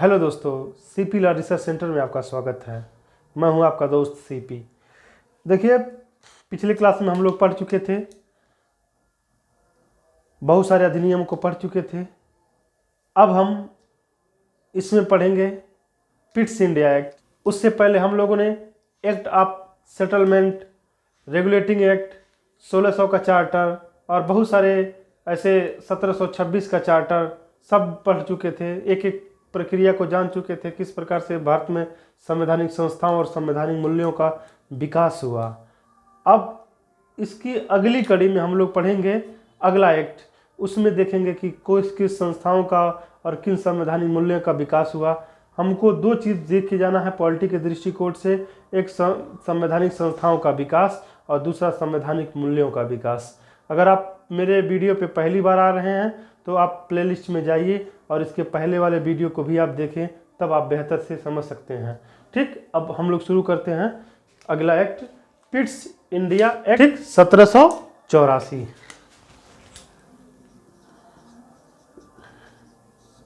Hello दोस्तों, CP law research centre में आपका स्वागत है। मैं हूं आपका दोस्त सीपी। देखिए, पिछले क्लास में हम लोग पढ़ चुके थे, बहुत सारे अधिनियम को पढ़ चुके थे। अब हम इसमें पढ़ेंगे पिट्स इंडिया एक्ट। उससे पहले हम लोगों ने act of settlement, regulating act, 1600 का चार्टर और बहुत सारे ऐसे 1726 का चार्टर सब पढ़ चुके थे। एक एक प्रक्रिया को जान चुके थे, किस प्रकार से भारत में संवैधानिक संस्थाओं और संवैधानिक मूल्यों का विकास हुआ। अब इसकी अगली कड़ी में हम लोग पढ़ेंगे अगला एक्ट। उसमें देखेंगे कि किस किस संस्थाओं का और किन संवैधानिक मूल्यों का विकास हुआ। हमको दो चीज़ देख के जाना है पॉलिटी के दृष्टिकोण से, एक संवैधानिक संस्थाओं का विकास और दूसरा संवैधानिक मूल्यों का विकास। अगर आप मेरे वीडियो पे पहली बार आ रहे हैं तो आप प्लेलिस्ट में जाइए और इसके पहले वाले वीडियो को भी आप देखें, तब आप बेहतर से समझ सकते हैं। ठीक, अब हम लोग शुरू करते हैं अगला act, Pitt's India act 1784।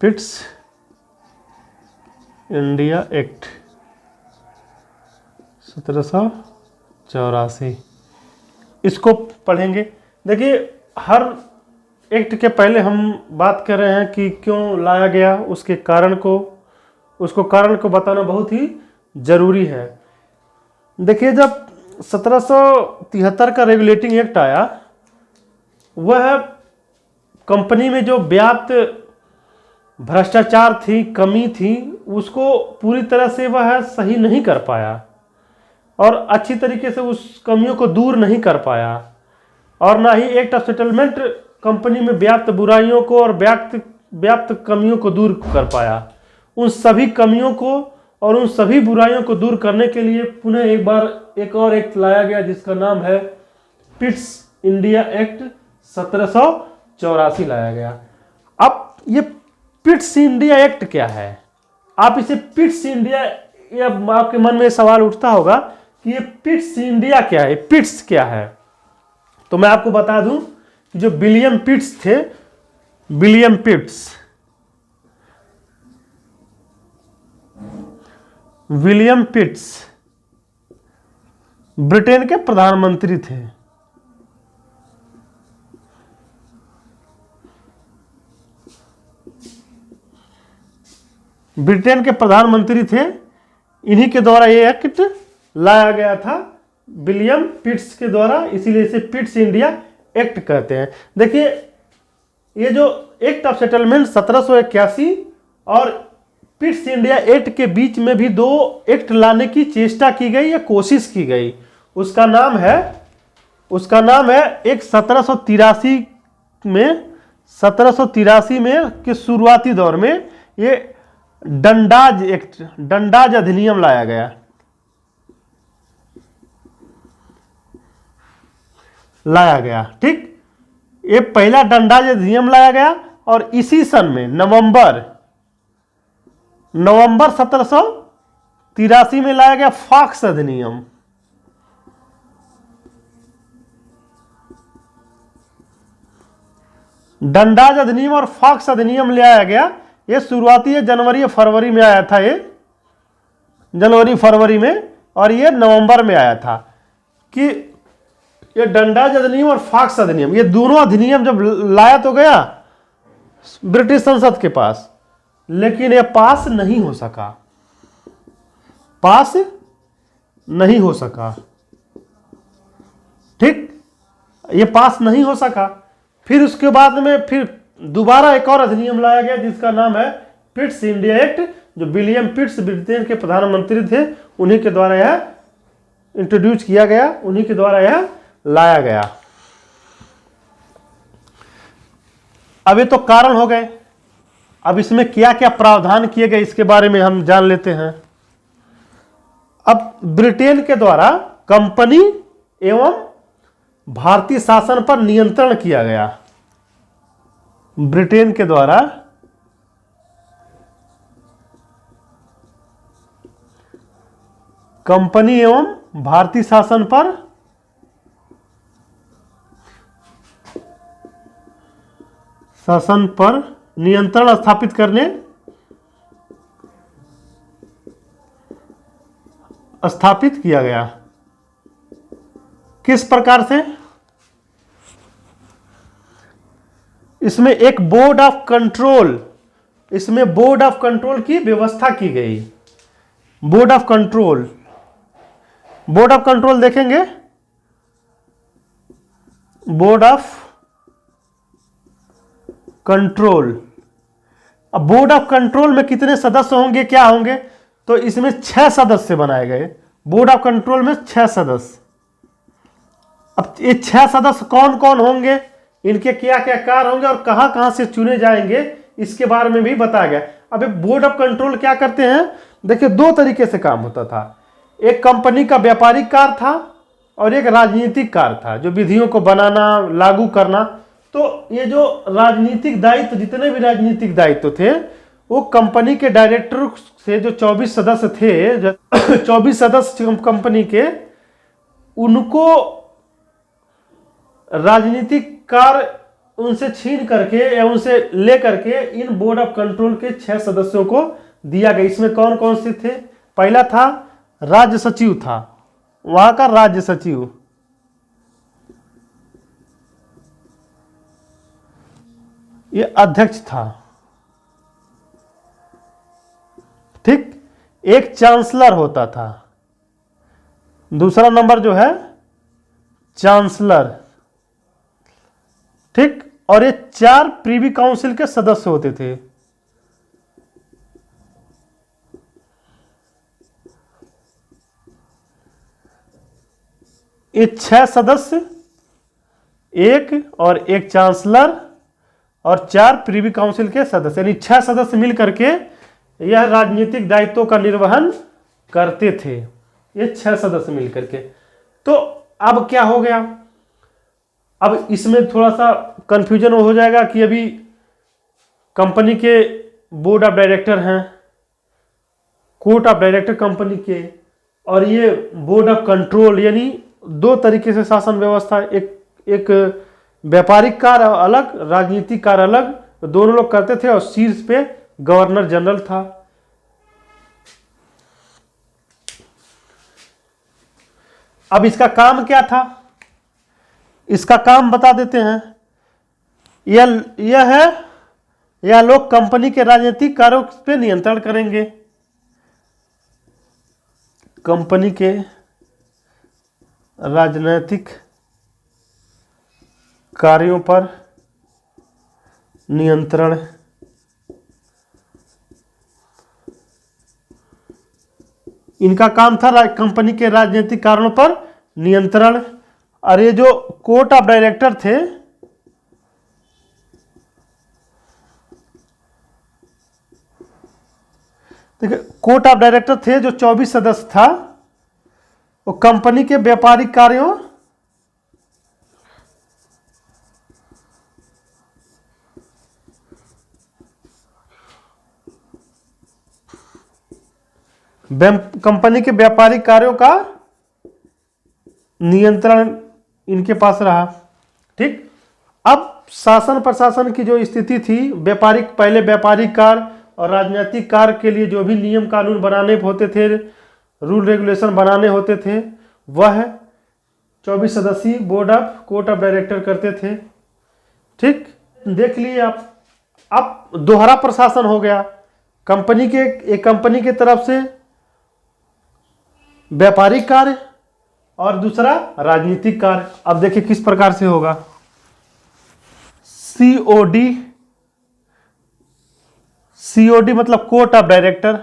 Pitt's India act 1784, इसको पढ़ेंगे। देखिए, हर एक्ट के पहले हम बात कर रहे हैं कि क्यों लाया गया, उसके कारण को, उसको कारण को बताना बहुत ही ज़रूरी है। देखिए, जब 1773 का रेगुलेटिंग एक्ट आया, वह कंपनी में जो व्याप्त भ्रष्टाचार थी, कमी थी, उसको पूरी तरह से वह सही नहीं कर पाया और अच्छी तरीके से उस कमियों को दूर नहीं कर पाया, और ना ही एक्ट ऑफ सेटलमेंट कंपनी में व्याप्त बुराइयों को और व्याप्त कमियों को दूर कर पाया। उन सभी कमियों को और उन सभी बुराइयों को दूर करने के लिए पुनः एक बार एक और एक्ट लाया गया, जिसका नाम है पिट्स इंडिया एक्ट 1784 लाया गया। अब ये पिट्स इंडिया एक्ट क्या है? आप इसे पिट्स इंडिया, आपके मन में सवाल उठता होगा कि ये पिट्स इंडिया क्या है, पिट्स क्या है। तो मैं आपको बता दूं, जो विलियम पिट्स थे, विलियम पिट्स ब्रिटेन के प्रधानमंत्री थे। ब्रिटेन के प्रधानमंत्री थे, इन्हीं के द्वारा ये एक्ट लाया गया था, विलियम पिट्स के द्वारा, इसीलिए इसे पिट्स इंडिया एक्ट कहते हैं। देखिए, ये जो एक्ट ऑफ सेटलमेंट 1781 और पिट्स इंडिया एक्ट के बीच में भी दो एक्ट लाने की चेष्टा की गई या कोशिश की गई। उसका नाम है एक 1783 में के शुरुआती दौर में ये डंडाज अधिनियम लाया गया। ठीक, ये पहला डंडाज अधिनियम लाया गया और इसी सन में नवंबर 1783 में लाया गया फॉक्स अधिनियम। डंडाज अधिनियम और फॉक्स अधिनियम लाया गया। ये शुरुआती जनवरी या फरवरी में आया था, ये जनवरी फरवरी में, और ये नवंबर में आया था। कि ये डंडाज अधिनियम और फॉक्स अधिनियम, ये दोनों अधिनियम जब लाया तो गया ब्रिटिश संसद के पास, लेकिन ये पास नहीं हो सका। ठीक, ये पास नहीं हो सका। फिर उसके बाद में फिर दोबारा एक और अधिनियम लाया गया, जिसका नाम है पिट्स इंडिया एक्ट, जो विलियम पिट्स ब्रिटेन के प्रधानमंत्री थे, उन्हीं के द्वारा यह इंट्रोड्यूस किया गया, उन्हीं के द्वारा यह लाया गया। अब ये तो कारण हो गए। अब इसमें क्या क्या प्रावधान किए गए, इसके बारे में हम जान लेते हैं। अब ब्रिटेन के द्वारा कंपनी एवं भारतीय शासन पर नियंत्रण किया गया। ब्रिटेन के द्वारा कंपनी एवं भारतीय शासन पर नियंत्रण स्थापित करने स्थापित किया गया। किस प्रकार से? इसमें एक बोर्ड ऑफ कंट्रोल, इसमें बोर्ड ऑफ कंट्रोल की व्यवस्था की गई। Board of control, board of control देखेंगे, बोर्ड ऑफ कंट्रोल। अब बोर्ड ऑफ कंट्रोल में कितने सदस्य होंगे, क्या होंगे? तो इसमें 6 सदस्य बनाए गए। बोर्ड ऑफ कंट्रोल में 6 सदस्य। अब ये 6 सदस्य कौन कौन होंगे, इनके क्या क्या कार्य होंगे और कहां कहां से चुने जाएंगे, इसके बारे में भी बताया गया। अब बोर्ड ऑफ कंट्रोल क्या करते हैं? देखिए, 2 तरीके से काम होता था। एक कंपनी का व्यापारिक कार्य था और एक राजनीतिक कार्य था, जो विधियों को बनाना, लागू करना। तो ये जो राजनीतिक दायित्व, जितने भी राजनीतिक दायित्व थे, वो कंपनी के डायरेक्टर से जो 24 सदस्य थे, 24 सदस्य कंपनी के, उनको राजनीतिक कार्य उनसे छीन करके या उनसे ले करके इन बोर्ड ऑफ कंट्रोल के 6 सदस्यों को दिया गया। इसमें कौन कौन से थे? पहला था राज्य सचिव, था वहां का राज्य सचिव। ये अध्यक्ष था, ठीक। एक चांसलर होता था, दूसरा नंबर जो है चांसलर, ठीक। और ये 4 प्रीवी काउंसिल के सदस्य होते थे। ये 6 सदस्य, एक और एक चांसलर और 4 प्रीवी काउंसिल के सदस्य, यानी 6 सदस्य मिलकर के यह राजनीतिक दायित्वों का निर्वहन करते थे। ये 6 सदस्य मिलकर के। तो अब क्या हो गया? अब इसमें थोड़ा सा कंफ्यूजन हो जाएगा कि अभी कंपनी के बोर्ड ऑफ डायरेक्टर हैं, कोर्ट ऑफ डायरेक्टर कंपनी के, और ये बोर्ड ऑफ कंट्रोल, यानी 2 तरीके से शासन व्यवस्था, एक व्यापारिक कार्य अलग, राजनीतिक कार्य अलग, दोनों लोग करते थे। और शीर्ष पे गवर्नर जनरल था। अब इसका काम क्या था, इसका काम बता देते हैं। यह लोग कंपनी के राजनीतिक कार्यों पे नियंत्रण करेंगे। कंपनी के राजनीतिक कार्यों पर नियंत्रण, इनका काम था कंपनी के राजनीतिक कार्यों पर नियंत्रण। और ये जो कोर्ट ऑफ डायरेक्टर थे, देखिए, कोर्ट ऑफ डायरेक्टर थे जो 24 सदस्य था, वो कंपनी के व्यापारिक कार्यों, कंपनी के व्यापारिक कार्यों का नियंत्रण इनके पास रहा, ठीक। अब शासन प्रशासन की जो स्थिति थी, पहले व्यापारिक कार्य और राजनीतिक कार्य के लिए जो भी नियम कानून बनाने होते थे, रूल रेगुलेशन बनाने होते थे, वह 24 सदस्यीय board of court of director करते थे, ठीक। देख लिए आप, अब दोहरा प्रशासन हो गया। कंपनी की तरफ से व्यापारिक कार्य और दूसरा राजनीतिक कार्य। अब देखिए किस प्रकार से होगा। सीओडी मतलब कोर्ट ऑफ डायरेक्टर,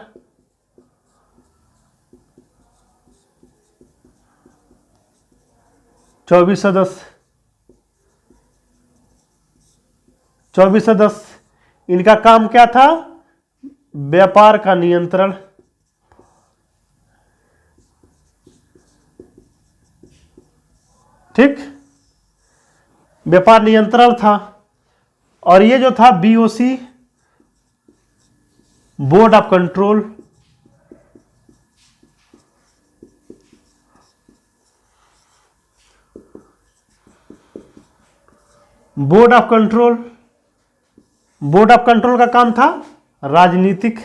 चौबीस सदस्य। इनका काम क्या था? व्यापार का नियंत्रण, ठीक, व्यापार नियंत्रण था। और ये जो था BOC, board of control, board of control का काम था राजनीतिक,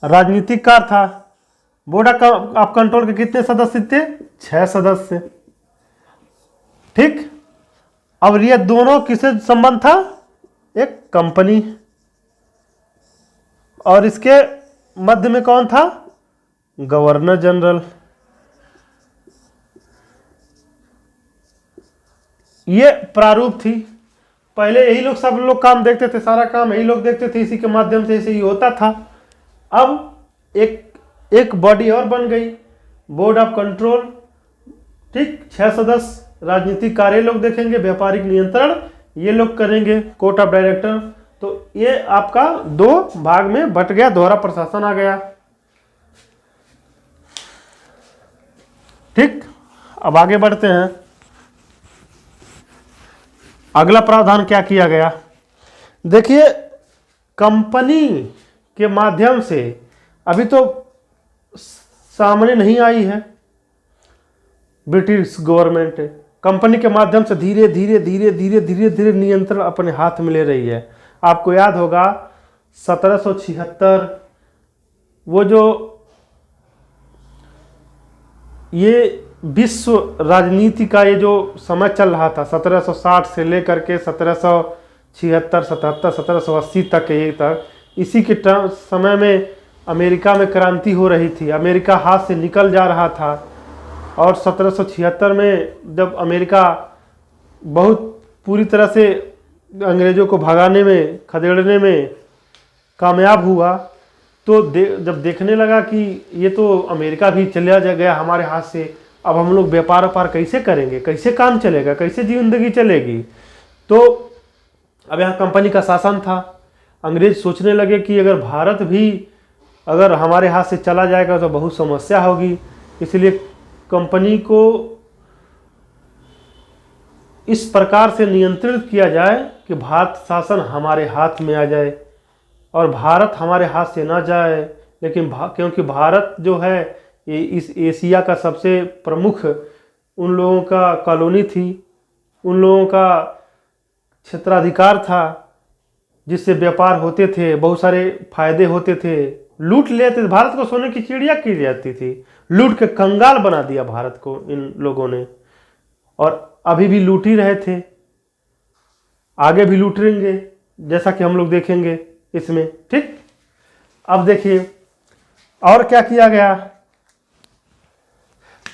राजनीतिक कार्य था। बोर्ड ऑफ कंट्रोल के कितने सदस्य थे? 6 सदस्य। ठीक। अब ये दोनों किससे संबंध था? एक कंपनी, और इसके मध्य में कौन था? Governor general. ये प्रारूप थी। पहले यही लोग सब लोग काम देखते थे, सारा काम यही लोग देखते थे, इसी के माध्यम से इसे ही होता था। अब एक बॉडी और बन गई, बोर्ड ऑफ कंट्रोल। ठीक, 6 सदस्य, राजनीतिक कार्य लोग देखेंगे, व्यापारिक नियंत्रण ये लोग करेंगे, कोर्ट ऑफ डायरेक्टर। तो ये आपका 2 भाग में बट गया, दोहरा प्रशासन आ गया। ठीक, अब आगे बढ़ते हैं। अगला प्रावधान क्या किया गया? देखिए, कंपनी के माध्यम से अभी तो सामने नहीं आई है ब्रिटिश गवर्नमेंट, कंपनी के माध्यम से धीरे धीरे धीरे धीरे धीरे धीरे नियंत्रण अपने हाथ में ले रही है। आपको याद होगा 1776 वो जो ये विश्व राजनीति का ये जो समय चल रहा था 1760 से लेकर के 1776, 77, 1780 तक, ये तक, इसी के समय में अमेरिका में क्रांति हो रही थी, अमेरिका हाथ से निकल जा रहा था। और 1776 में जब अमेरिका बहुत पूरी तरह से अंग्रेज़ों को भगाने में, खदेड़ने में कामयाब हुआ, तो जब देखने लगा कि ये तो अमेरिका भी चला गया हमारे हाथ से, अब हम लोग व्यापार कैसे करेंगे, कैसे काम चलेगा, कैसे जिंदगी चलेगी। तो अब यहाँ कंपनी का शासन था। अंग्रेज सोचने लगे कि अगर भारत भी अगर हमारे हाथ से चला जाएगा तो बहुत समस्या होगी, इसलिए कंपनी को इस प्रकार से नियंत्रित किया जाए कि भारत शासन हमारे हाथ में आ जाए और भारत हमारे हाथ से ना जाए। लेकिन क्योंकि भारत जो है ये इस एशिया का सबसे प्रमुख उन लोगों का कॉलोनी थी, उन लोगों का क्षेत्राधिकार था, जिससे व्यापार होते थे, बहुत सारे फायदे होते थे, लूट लेते थे। भारत को सोने की चिड़िया की जाती थी, लूट के कंगाल बना दिया भारत को इन लोगों ने, और अभी भी लूट ही रहे थे, आगे भी लूटेंगे, जैसा कि हम लोग देखेंगे इसमें। ठीक, अब देखिए और क्या किया गया।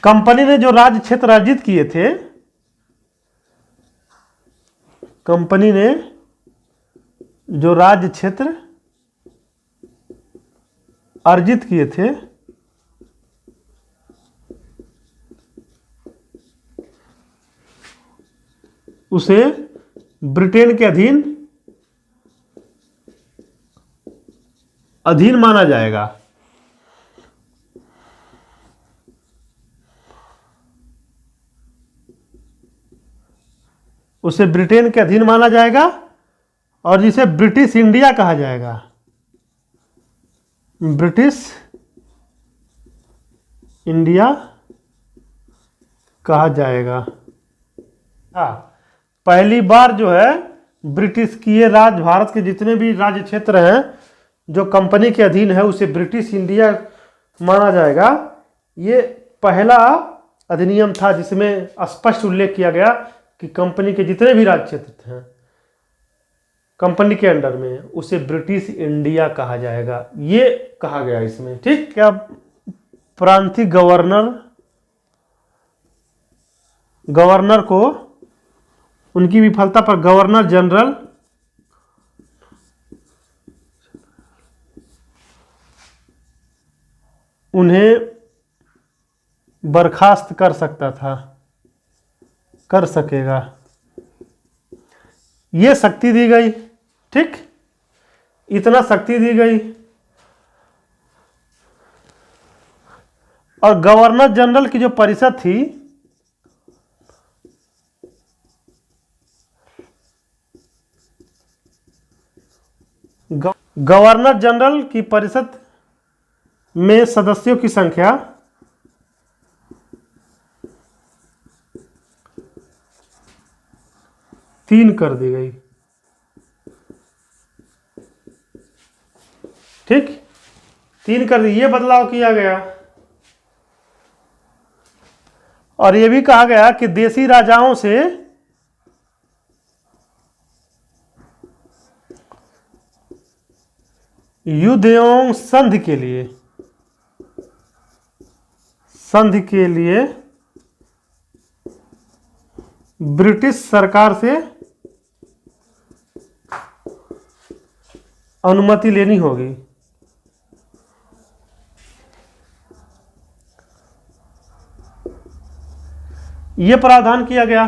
कंपनी ने जो राज्य क्षेत्र अर्जित किए थे, कंपनी ने जो राज्य क्षेत्र अर्जित किए थे उसे ब्रिटेन के अधीन माना जाएगा। उसे ब्रिटेन के अधीन माना जाएगा और जिसे ब्रिटिश इंडिया कहा जाएगा, ब्रिटिश इंडिया कहा जाएगा। हाँ, पहली बार जो है ब्रिटिश की ये राज्य, भारत के जितने भी राज्य क्षेत्र हैं जो कंपनी के अधीन है उसे ब्रिटिश इंडिया माना जाएगा। ये पहला अधिनियम था जिसमें स्पष्ट उल्लेख किया गया कि कंपनी के जितने भी राज्य क्षेत्र हैं कंपनी के अंडर में उसे ब्रिटिश इंडिया कहा जाएगा, ये कहा गया इसमें। ठीक, क्या प्रांतीय गवर्नर को उनकी विफलता पर गवर्नर जनरल उन्हें बर्खास्त कर सकता था, कर सकेगा, ये शक्ति दी गई। ठीक, इतना शक्ति दी गई। और गवर्नर जनरल की जो परिषद थी, गवर्नर जनरल की परिषद में सदस्यों की संख्या 3 कर दी गई। ठीक, 3 कर दी, ये बदलाव किया गया। और ये भी कहा गया कि देशी राजाओं से युद्ध एवं संधि के लिए ब्रिटिश सरकार से अनुमति लेनी होगी। यह प्रावधान किया गया।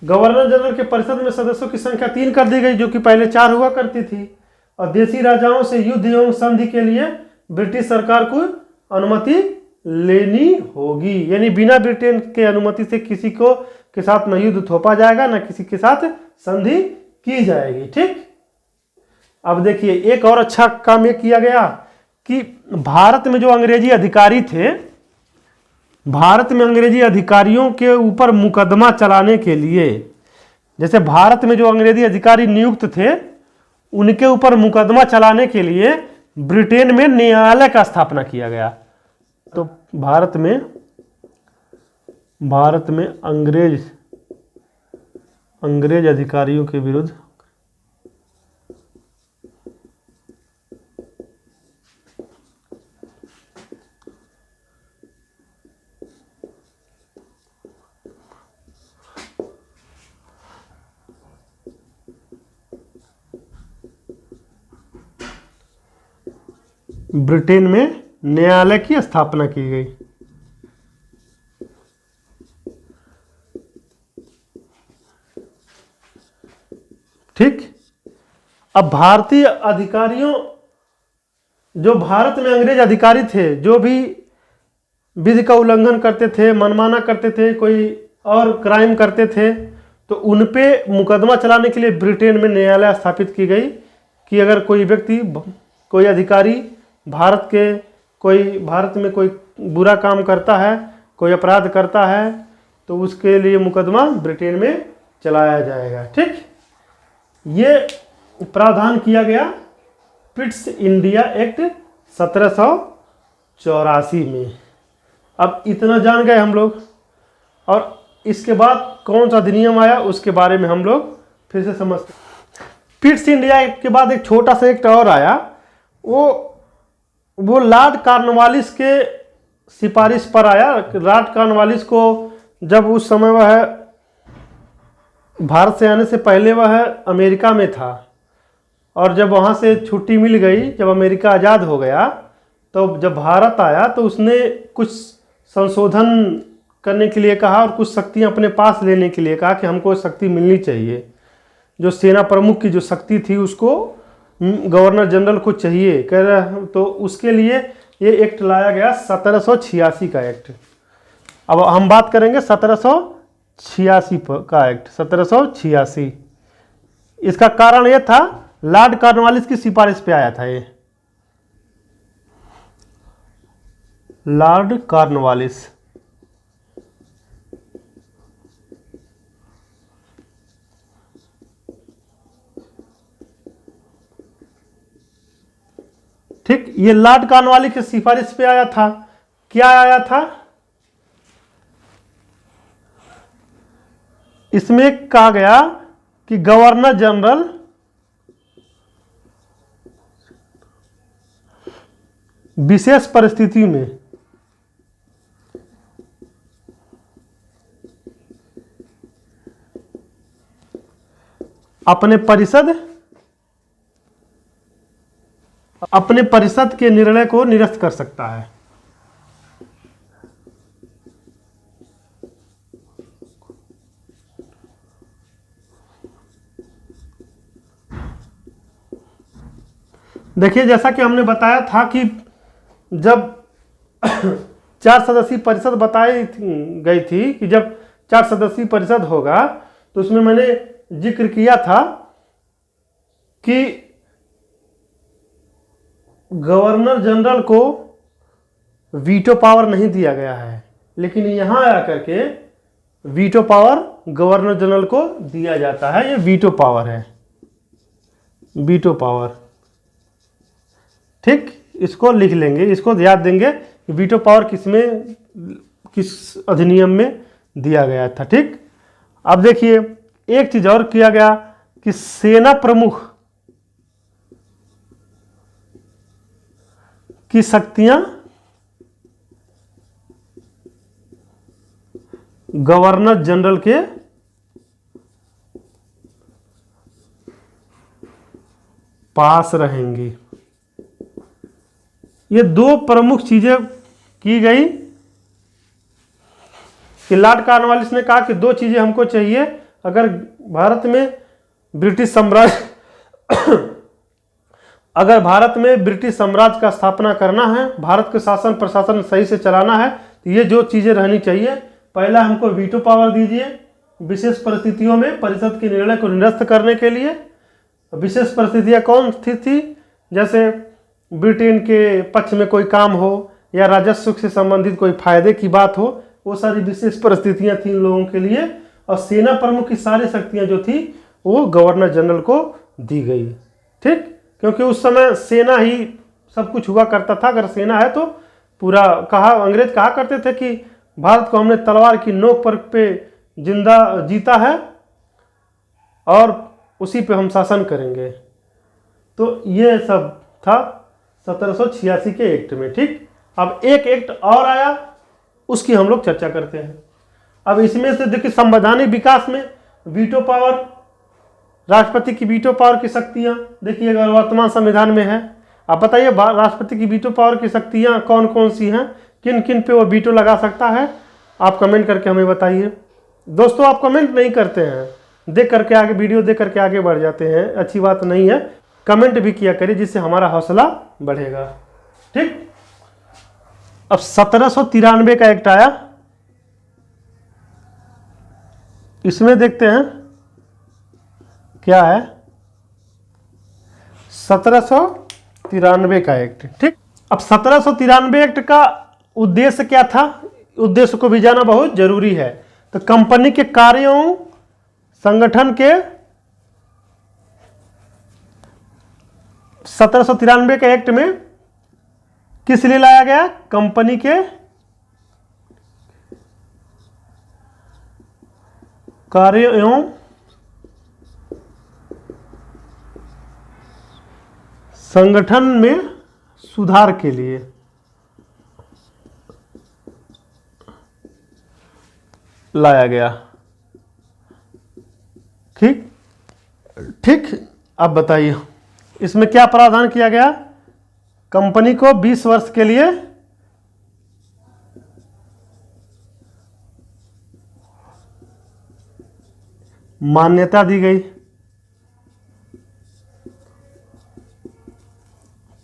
गवर्नर जनरल के परिषद में सदस्यों की संख्या 3 कर दी गई, जो कि पहले 4 हुआ करती थी। और देशी राजाओं से युद्ध एवं संधि के लिए ब्रिटिश सरकार को अनुमति लेनी होगी, यानी बिना ब्रिटेन के अनुमति से किसी को के साथ न युद्ध थोपा जाएगा, न किसी के साथ संधि की जाएगी। ठीक, अब देखिए एक और अच्छा काम ये किया गया कि भारत में जो अंग्रेजी अधिकारी थे, भारत में अंग्रेजी अधिकारियों के ऊपर मुकदमा चलाने के लिए, जैसे भारत में जो अंग्रेजी अधिकारी नियुक्त थे उनके ऊपर मुकदमा चलाने के लिए ब्रिटेन में न्यायालय का स्थापना किया गया। तो भारत में अंग्रेज अधिकारियों के विरुद्ध ब्रिटेन में न्यायालय की स्थापना की गई। ठीक, अब भारतीय अधिकारियों, जो भारत में अंग्रेज अधिकारी थे, जो भी विधि का उल्लंघन करते थे, मनमाना करते थे, कोई और क्राइम करते थे, तो उन पे मुकदमा चलाने के लिए ब्रिटेन में न्यायालय स्थापित की गई कि अगर कोई व्यक्ति, कोई अधिकारी भारत में कोई बुरा काम करता है, कोई अपराध करता है, तो उसके लिए मुकदमा ब्रिटेन में चलाया जाएगा। ठीक, ये प्रावधान किया गया पिट्स इंडिया एक्ट 1784 में। अब इतना जान गए हम लोग, और इसके बाद कौन सा अधिनियम आया उसके बारे में हम लोग फिर से समझते। पिट्स इंडिया एक्ट के बाद एक छोटा सा एक्ट और आया, वो लॉर्ड कॉर्नवालिस के सिफारिश पर आया। लॉर्ड कॉर्नवालिस को जब उस समय वह भारत से आने से पहले वह अमेरिका में था, और जब वहाँ से छुट्टी मिल गई, जब अमेरिका आज़ाद हो गया, तो जब भारत आया तो उसने कुछ संशोधन करने के लिए कहा और कुछ शक्तियाँ अपने पास लेने के लिए कहा कि हमको शक्ति मिलनी चाहिए। जो सेना प्रमुख की जो शक्ति थी उसको गवर्नर जनरल को चाहिए, कह रहा, तो उसके लिए ये एक्ट लाया गया 1786 का एक्ट। अब हम बात करेंगे 1786 का एक्ट, 1786। इसका कारण ये था, लॉर्ड कॉर्नवालिस की सिफारिश पे आया था ये। लॉर्ड कॉर्नवालिस ठीक, ये लॉर्ड कॉर्नवालिस की सिफारिश पे आया था। क्या आया था? इसमें कहा गया कि गवर्नर जनरल विशेष परिस्थिति में अपने परिषद के निर्णय को निरस्त कर सकता है। देखिए, जैसा कि हमने बताया था कि जब 4 सदस्यीय परिषद बताई गई थी कि जब 4 सदस्यीय परिषद होगा, तो उसमें मैंने जिक्र किया था कि गवर्नर जनरल को वीटो पावर नहीं दिया गया है, लेकिन यहां आकर के वीटो पावर गवर्नर जनरल को दिया जाता है। ये वीटो पावर है, वीटो पावर। ठीक, इसको लिख लेंगे, इसको याद देंगे कि वीटो पावर किसमें, किस अधिनियम में दिया गया था। ठीक, अब देखिए एक चीज और किया गया कि सेना प्रमुख की शक्तियां गवर्नर जनरल के पास रहेंगी। ये दो प्रमुख चीजें की गई कि लॉर्ड कॉर्नवालिस ने कहा कि दो चीजें हमको चाहिए अगर भारत में ब्रिटिश साम्राज्य अगर भारत में ब्रिटिश साम्राज्य का स्थापना करना है, भारत के शासन प्रशासन सही से चलाना है, तो ये जो चीजें रहनी चाहिए, पहला हमको वीटो पावर दीजिए विशेष परिस्थितियों में परिषद के निर्णय को निरस्त करने के लिए। विशेष परिस्थितियां कौन थी? जैसे ब्रिटेन के पक्ष में कोई काम हो या राजस्व से संबंधित कोई फायदे की बात हो, वो सारी विशेष परिस्थितियां थी इन लोगों के लिए। और सेना प्रमुख की सारी शक्तियां जो थी वो गवर्नर जनरल को दी गई। ठीक, क्योंकि उस समय सेना ही सब कुछ हुआ करता था। अगर सेना है तो पूरा अंग्रेज कहा करते थे कि भारत को हमने तलवार की नोक पर पे जिंदा जीता है और उसी पे हम शासन करेंगे। तो ये सब था 1786 के एक्ट में। ठीक, अब एक एक्ट और आया, उसकी हम लोग चर्चा करते हैं। अब इसमें से देखिए संवैधानिक विकास में वीटो पावर, राष्ट्रपति की वीटो पावर की शक्तियां देखिए अगर वर्तमान संविधान में है। आप बताइए राष्ट्रपति की वीटो पावर की शक्तियां कौन कौन सी हैं, किन किन पे वो वीटो लगा सकता है, आप कमेंट करके हमें बताइए। दोस्तों आप कमेंट नहीं करते हैं, देख करके आगे वीडियो देख करके आगे बढ़ जाते हैं, अच्छी बात नहीं है। कमेंट भी किया करिए जिससे हमारा हौसला बढ़ेगा। ठीक, अब 1793 का एक्ट आया, इसमें देखते हैं क्या है 1793 का एक्ट। ठीक, अब 1793 एक्ट का उद्देश्य क्या था, उद्देश्य को भी जाना बहुत जरूरी है। तो कंपनी के कार्यों संगठन के 1793 के एक्ट में किस लिए लाया गया? कंपनी के कार्यों एवं संगठन में सुधार के लिए लाया गया। ठीक ठीक, अब बताइए इसमें क्या प्रावधान किया गया? कंपनी को 20 वर्ष के लिए मान्यता दी गई।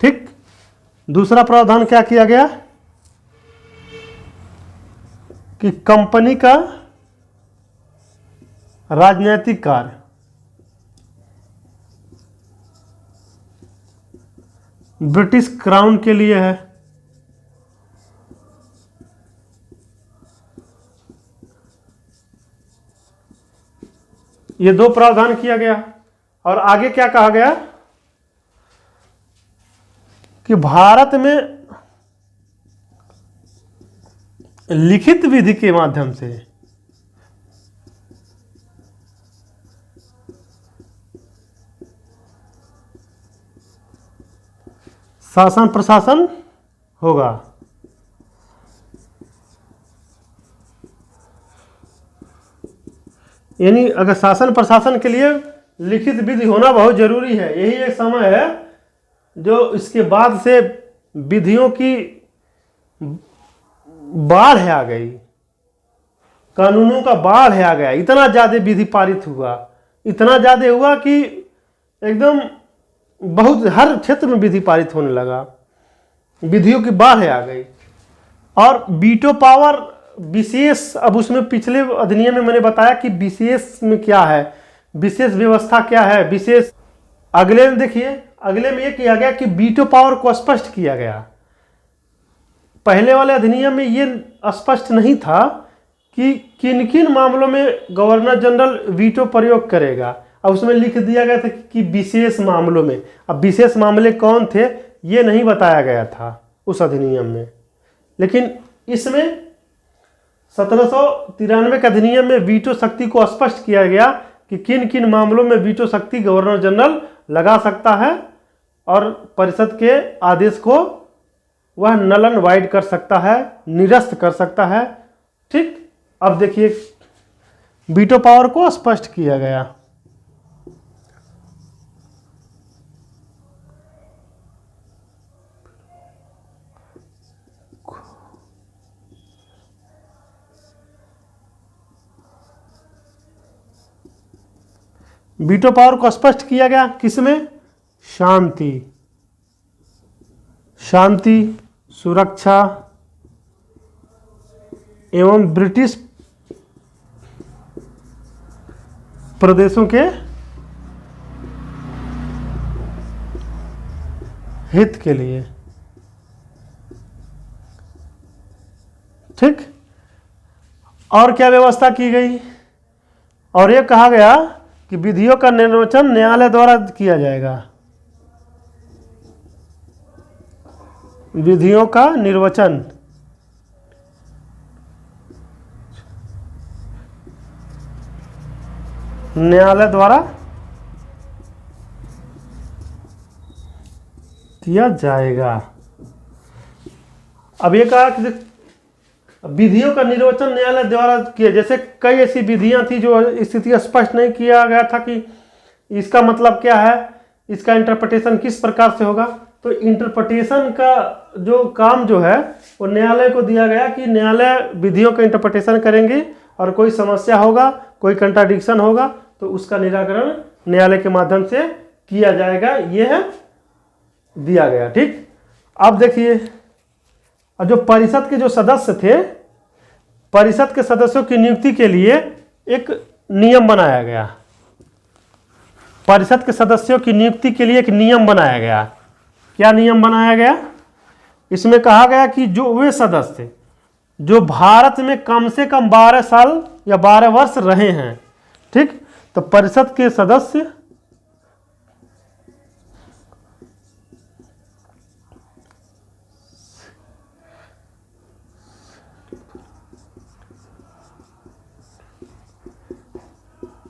ठीक, दूसरा प्रावधान क्या किया गया कि कंपनी का राजनीतिक कार्य ब्रिटिश क्राउन के लिए है। ये दो प्रावधान किया गया। और आगे क्या कहा गया कि भारत में लिखित विधि के माध्यम से शासन प्रशासन होगा। यानी अगर शासन प्रशासन के लिए लिखित विधि होना बहुत जरूरी है। यही एक समय है जो इसके बाद से विधियों की बाढ़ आ गई, कानूनों का बाढ़ आ गया। इतना ज्यादा विधि पारित हुआ, इतना ज्यादा हुआ कि एकदम बहुत हर क्षेत्र में विधि पारित होने लगा, विधियों की बाढ़ आ गई। और वीटो पावर विशेष, अब उसमें पिछले अधिनियम में मैंने बताया कि विशेष में क्या है, विशेष व्यवस्था क्या है, विशेष। अगले में देखिए, अगले में ये किया गया कि वीटो पावर को स्पष्ट किया गया। पहले वाले अधिनियम में ये स्पष्ट नहीं था कि किन किन मामलों में गवर्नर जनरल वीटो प्रयोग करेगा। अब उसमें लिख दिया गया था कि विशेष मामलों में। अब विशेष मामले कौन थे? ये नहीं बताया गया था उस अधिनियम में। लेकिन इसमें 1793 के अधिनियम में वीटो शक्ति को स्पष्ट किया गया कि किन किन मामलों में वीटो शक्ति गवर्नर जनरल लगा सकता है और परिषद के आदेश को वह नल एंड वाइड कर सकता है, निरस्त कर सकता है। ठीक, अब देखिए वीटो पावर को स्पष्ट किया गया। वीटो पावर को स्पष्ट किया गया किसमें? शांति, शांति, सुरक्षा एवं ब्रिटिश प्रदेशों के हित के लिए। ठीक, और क्या व्यवस्था की गई? और यह कहा गया कि विधियों का निर्वचन न्यायालय द्वारा किया जाएगा। विधियों का निर्वचन न्यायालय द्वारा किया जाएगा। अब ये कहा कि विधियों का निर्वचन न्यायालय द्वारा किया, जैसे कई ऐसी विधियां थी जो स्थिति स्पष्ट नहीं किया गया था कि इसका मतलब क्या है, इसका इंटरप्रिटेशन किस प्रकार से होगा। तो इंटरप्रिटेशन का जो काम जो है वो न्यायालय को दिया गया कि न्यायालय विधियों का इंटरप्रिटेशन करेंगे और कोई समस्या होगा, कोई कंट्राडिक्शन होगा तो उसका निराकरण न्यायालय के माध्यम से किया जाएगा, यह दिया गया। ठीक, अब देखिए और जो परिषद के जो सदस्य थे, परिषद के सदस्यों की नियुक्ति के लिए एक नियम बनाया गया। परिषद के सदस्यों की नियुक्ति के लिए एक नियम बनाया गया। क्या नियम बनाया गया? इसमें कहा गया कि जो वे सदस्य जो भारत में कम से कम 12 साल या 12 वर्ष रहे हैं, ठीक, तो परिषद के सदस्य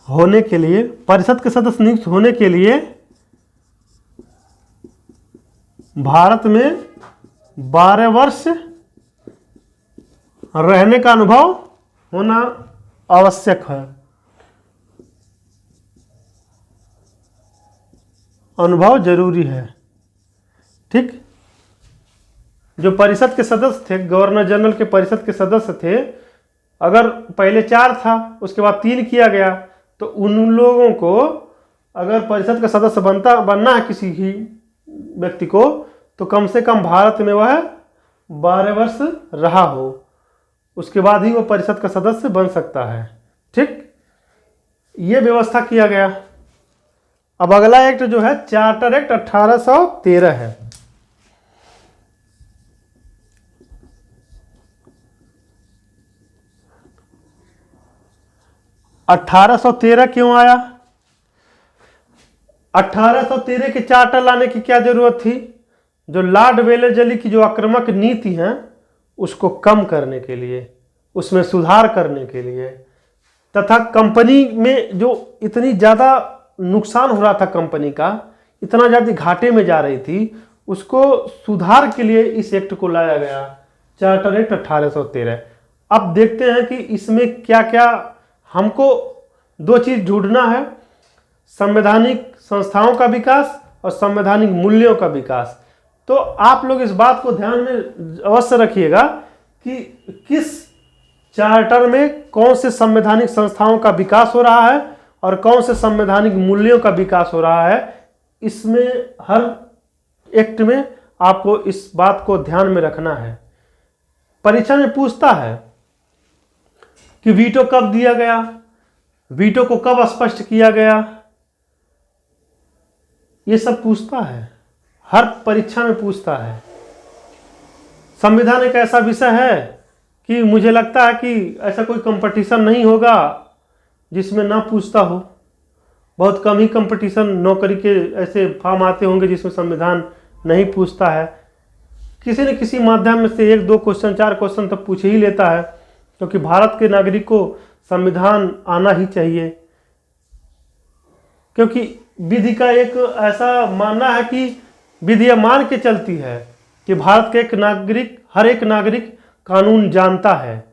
होने के लिए, परिषद के सदस्य नियुक्त होने के लिए भारत में 12 वर्ष रहने का अनुभव होना आवश्यक है। अनुभव जरूरी है। ठीक, जो परिषद के सदस्य थे, गवर्नर जनरल के परिषद के सदस्य थे, अगर पहले 4 था उसके बाद 3 किया गया तो उन लोगों को अगर परिषद का सदस्य बनना है किसी ही व्यक्ति को तो कम से कम भारत में वह 12 वर्ष रहा हो, उसके बाद ही वो परिषद का सदस्य बन सकता है। ठीक, ये व्यवस्था किया गया। अब अगला एक्ट जो है चार्टर एक्ट 1813 है। 1813 क्यों आया? 1813 के चार्टर लाने की क्या जरूरत थी? जो लॉर्ड वेलेस्ली की जो आक्रामक नीति है उसको कम करने के लिए, उसमें सुधार करने के लिए, तथा कंपनी में जो इतनी ज़्यादा नुकसान हो रहा था, कंपनी का इतना ज़्यादा घाटे में जा रही थी, उसको सुधार के लिए इस एक्ट को लाया गया, चार्टर एक्ट 1813। अब देखते हैं कि इसमें क्या क्या हमको 2 चीज़ ढूंढना है, संवैधानिक संस्थाओं का विकास और संवैधानिक मूल्यों का विकास। तो आप लोग इस बात को ध्यान में अवश्य रखिएगा कि किस चार्टर में कौन से संवैधानिक संस्थाओं का विकास हो रहा है और कौन से संवैधानिक मूल्यों का विकास हो रहा है। इसमें हर एक्ट में आपको इस बात को ध्यान में रखना है। परीक्षा में पूछता है कि वीटो कब दिया गया, वीटो को कब स्पष्ट किया गया, ये सब पूछता है, हर परीक्षा में पूछता है। संविधान एक ऐसा विषय है कि मुझे लगता है कि ऐसा कोई कंपटीशन नहीं होगा जिसमें ना पूछता हो। बहुत कम ही कंपटीशन, नौकरी के ऐसे फॉर्म आते होंगे जिसमें संविधान नहीं पूछता है, किसी न किसी माध्यम में से 1 2 क्वेश्चन 4 क्वेश्चन तो पूछ ही लेता है, क्योंकि भारत के नागरिक को संविधान आना ही चाहिए। क्योंकि विधि का एक ऐसा मानना है कि विधि यह मान के चलती है कि भारत के हर एक नागरिक कानून जानता है।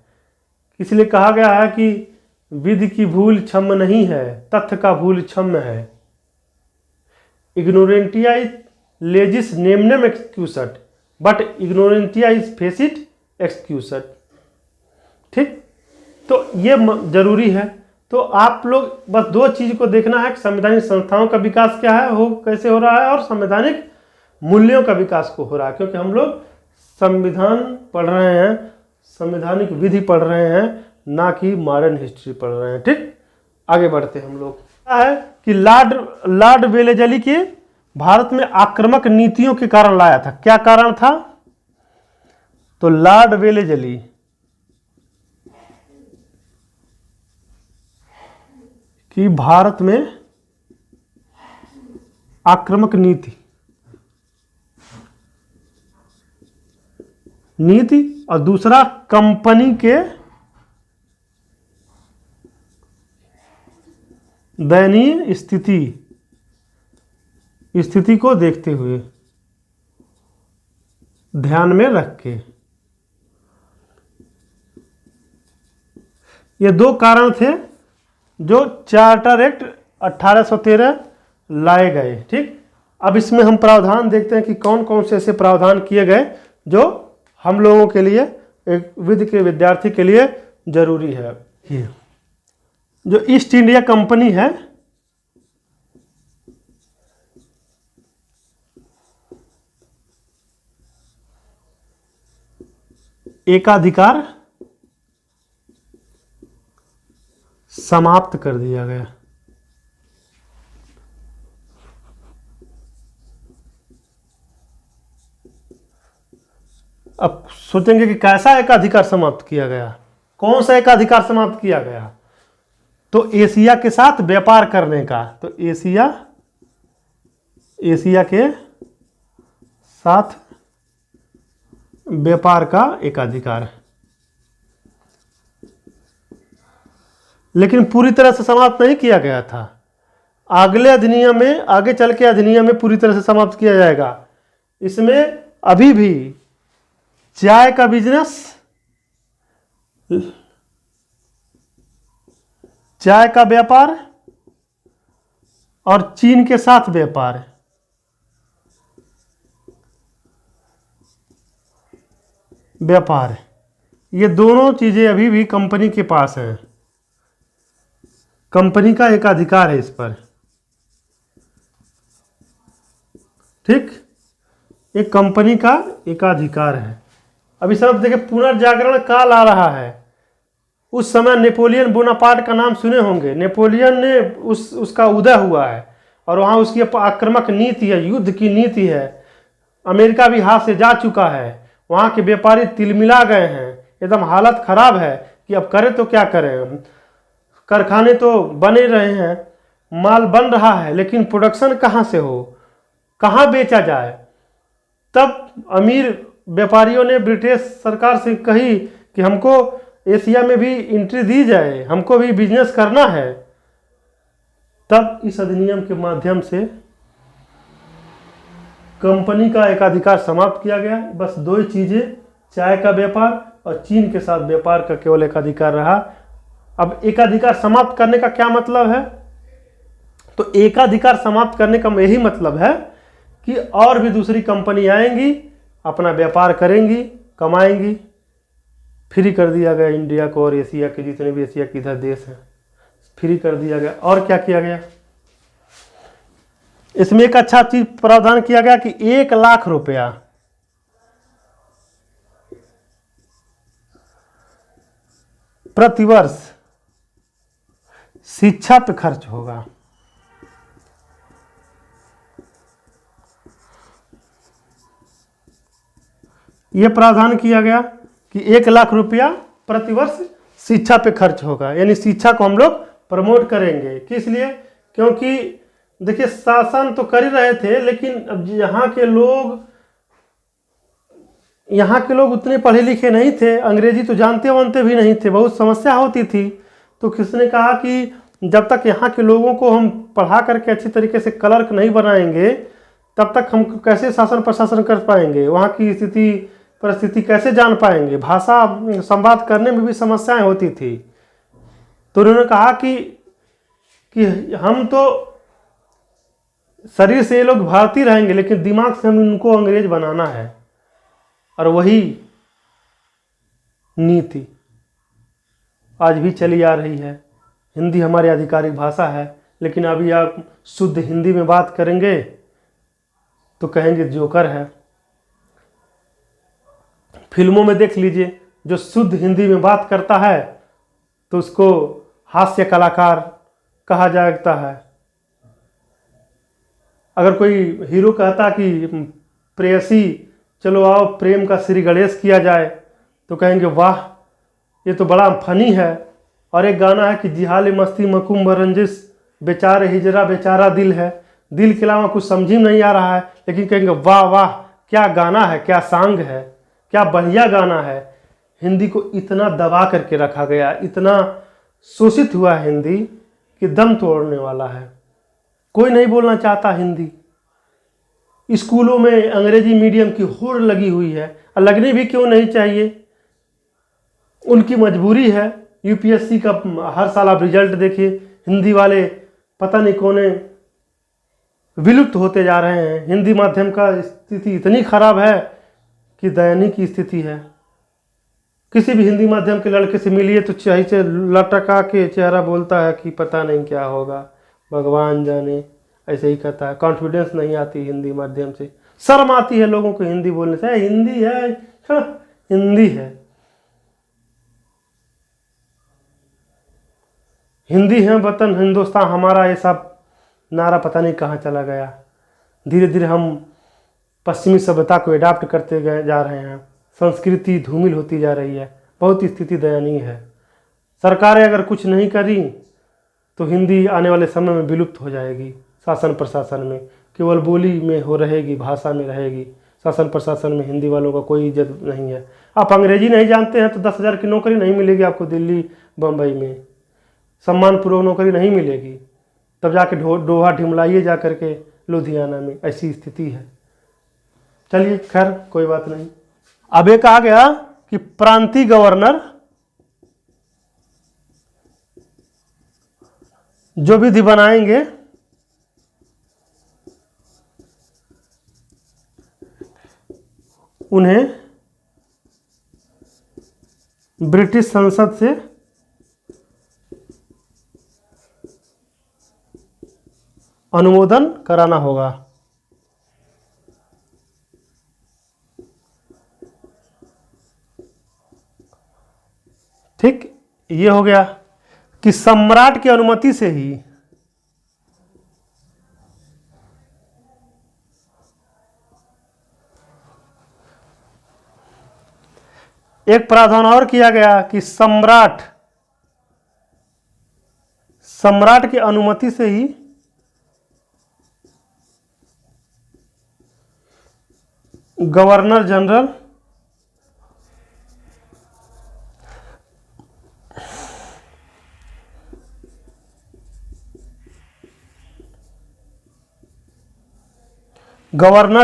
इसलिए कहा गया है कि विधि की भूल क्षम्य नहीं है, तथ्य का भूल क्षम्य है। इग्नोरेंटिया इज लेजिस नेमनेम एक्सक्यूसड बट इग्नोरेंटिया इज फेसिट एक्सक्यूसड। ठीक, तो ये जरूरी है। तो आप लोग बस 2 चीज़ को देखना है कि संवैधानिक संस्थाओं का विकास क्या है, हो कैसे हो रहा है, और संवैधानिक मूल्यों का विकास को हो रहा है। क्योंकि हम लोग संविधान पढ़ रहे हैं, संवैधानिक विधि पढ़ रहे हैं, ना कि मॉडर्न हिस्ट्री पढ़ रहे हैं। ठीक, आगे बढ़ते हैं हम लोग। क्या है कि लॉर्ड वेलेजली के भारत में आक्रामक नीतियों के कारण लाया था। क्या कारण था? तो लॉर्ड वेलेजली कि भारत में आक्रामक नीति और दूसरा कंपनी के दयनीय स्थिति को देखते हुए, ध्यान में रख के, ये 2 कारण थे जो चार्टर एक्ट 1813 लाए गए। ठीक, अब इसमें हम प्रावधान देखते हैं कि कौन कौन से ऐसे प्रावधान किए गए जो हम लोगों के लिए, एक विधि के विद्यार्थी के लिए जरूरी है। जो ईस्ट इंडिया कंपनी है, एकाधिकार समाप्त कर दिया गया। अब सोचेंगे कि कैसा एकाधिकार समाप्त किया गया, कौन सा एकाधिकार समाप्त किया गया? तो एशिया के साथ व्यापार करने का। तो एशिया के साथ व्यापार का एकाधिकार, लेकिन पूरी तरह से समाप्त नहीं किया गया था। अगले अधिनियम में, आगे चल के अधिनियम में पूरी तरह से समाप्त किया जाएगा। इसमें अभी भी चाय का बिजनेस, चाय का व्यापार और चीन के साथ व्यापार, ये दोनों चीजें अभी भी कंपनी के पास हैं। कंपनी का एकाधिकार है इस पर। ठीक, एक कंपनी का एकाधिकार है। अभी सब देखिए, पुनर्जागरण काल आ रहा है। उस समय नेपोलियन बोनापार्ट का नाम सुने होंगे। नेपोलियन ने उसका उदय हुआ है और वहाँ उसकी आक्रामक नीति है, युद्ध की नीति है। अमेरिका भी हाथ से जा चुका है, वहाँ के व्यापारी तिलमिला गए हैं, एकदम हालत खराब है कि अब करें तो क्या करें। कारखाने तो बने रहे हैं, माल बन रहा है, लेकिन प्रोडक्शन कहाँ से हो, कहाँ बेचा जाए। तब अमीर व्यापारियों ने ब्रिटिश सरकार से कही कि हमको एशिया में भी एंट्री दी जाए, हमको भी बिजनेस करना है। तब इस अधिनियम के माध्यम से कंपनी का एकाधिकार समाप्त किया गया। बस 2 ही चीज़ें, चाय का व्यापार और चीन के साथ व्यापार का केवल एकाधिकार रहा। अब एकाधिकार समाप्त करने का क्या मतलब है? तो एकाधिकार समाप्त करने का यही मतलब है कि और भी दूसरी कंपनी आएंगी, अपना व्यापार करेंगी, कमाएंगी। फ्री कर दिया गया इंडिया को और एशिया के जितने भी एशिया के इधर देश हैं, फ्री कर दिया गया। और क्या किया गया? इसमें एक अच्छा चीज प्रावधान किया गया कि 1 लाख रुपया प्रतिवर्ष शिक्षा पे खर्च होगा। यह प्रावधान किया गया कि 1 लाख रुपया प्रतिवर्ष शिक्षा पे खर्च होगा, यानी शिक्षा को हम लोग प्रमोट करेंगे। किस लिए? क्योंकि देखिए शासन तो कर ही रहे थे, लेकिन अब यहाँ के लोग उतने पढ़े लिखे नहीं थे, अंग्रेजी तो जानते वानते भी नहीं थे, बहुत समस्या होती थी। तो किसने कहा कि जब तक यहाँ के लोगों को हम पढ़ा करके अच्छी तरीके से क्लर्क नहीं बनाएंगे तब तक हम कैसे शासन प्रशासन कर पाएंगे, वहाँ की स्थिति परिस्थिति कैसे जान पाएंगे, भाषा संवाद करने में भी समस्याएं होती थी। तो उन्होंने कहा कि हम तो शरीर से ये लोग भारतीय रहेंगे लेकिन दिमाग से हम इनको अंग्रेज बनाना है, और वही नीति आज भी चली आ रही है। हिंदी हमारी आधिकारिक भाषा है, लेकिन अभी आप शुद्ध हिंदी में बात करेंगे तो कहेंगे जोकर है। फिल्मों में देख लीजिए, जो शुद्ध हिंदी में बात करता है तो उसको हास्य कलाकार कहा जाता है। अगर कोई हीरो कहता कि प्रेयसी चलो आओ प्रेम का श्री गणेश किया जाए, तो कहेंगे वाह ये तो बड़ा फनी है। और एक गाना है कि जिहाल मस्ती मकुम रंजिश बेचारे हिजरा बेचारा दिल है, दिल के अलावा कुछ समझ ही नहीं आ रहा है, लेकिन कहेंगे वाह वाह क्या गाना है, क्या सॉन्ग है, क्या बढ़िया गाना है। हिंदी को इतना दबा करके रखा गया, इतना शोषित हुआ है हिंदी कि दम तोड़ने वाला है। कोई नहीं बोलना चाहता हिंदी। स्कूलों में अंग्रेजी मीडियम की होड़ लगी हुई है, और लगनी भी क्यों नहीं चाहिए, उनकी मजबूरी है। यूपीएससी का हर साल आप रिजल्ट देखिए, हिंदी वाले पता नहीं कौने विलुप्त होते जा रहे हैं। हिंदी माध्यम का स्थिति इतनी खराब है कि दयनीय की स्थिति है। किसी भी हिंदी माध्यम के लड़के से मिलिए तो चाहे से लटका के चेहरा बोलता है कि पता नहीं क्या होगा, भगवान जाने, ऐसे ही कहता है। कॉन्फिडेंस नहीं आती हिंदी माध्यम से, शर्म आती है लोगों को हिंदी बोलने से। हिंदी है, हिंदी है, हिंदी है वतन हिंदुस्तान हमारा, ये सब नारा पता नहीं कहाँ चला गया। धीरे धीरे हम पश्चिमी सभ्यता को एडाप्ट करते जा रहे हैं, संस्कृति धूमिल होती जा रही है। बहुत स्थिति दयनीय है। सरकारें अगर कुछ नहीं करी तो हिंदी आने वाले समय में विलुप्त हो जाएगी। शासन प्रशासन में केवल बोली में हो रहेगी, भाषा में रहेगी। शासन प्रशासन में हिंदी वालों का कोई इज्जत नहीं है। आप अंग्रेजी नहीं जानते हैं तो 10,000 की नौकरी नहीं मिलेगी आपको दिल्ली बम्बई में, सम्मानपूर्वक नौकरी नहीं मिलेगी। तब जाके डोहा ढिमलाइए जा करके लुधियाना में, ऐसी स्थिति है। चलिए खैर कोई बात नहीं। अब एक आ गया कि प्रांतीय गवर्नर जो विधि बनाएंगे उन्हें ब्रिटिश संसद से अनुमोदन कराना होगा। ठीक, ये हो गया कि सम्राट की अनुमति से ही एक प्रावधान और किया गया कि सम्राट की अनुमति से ही गवर्नर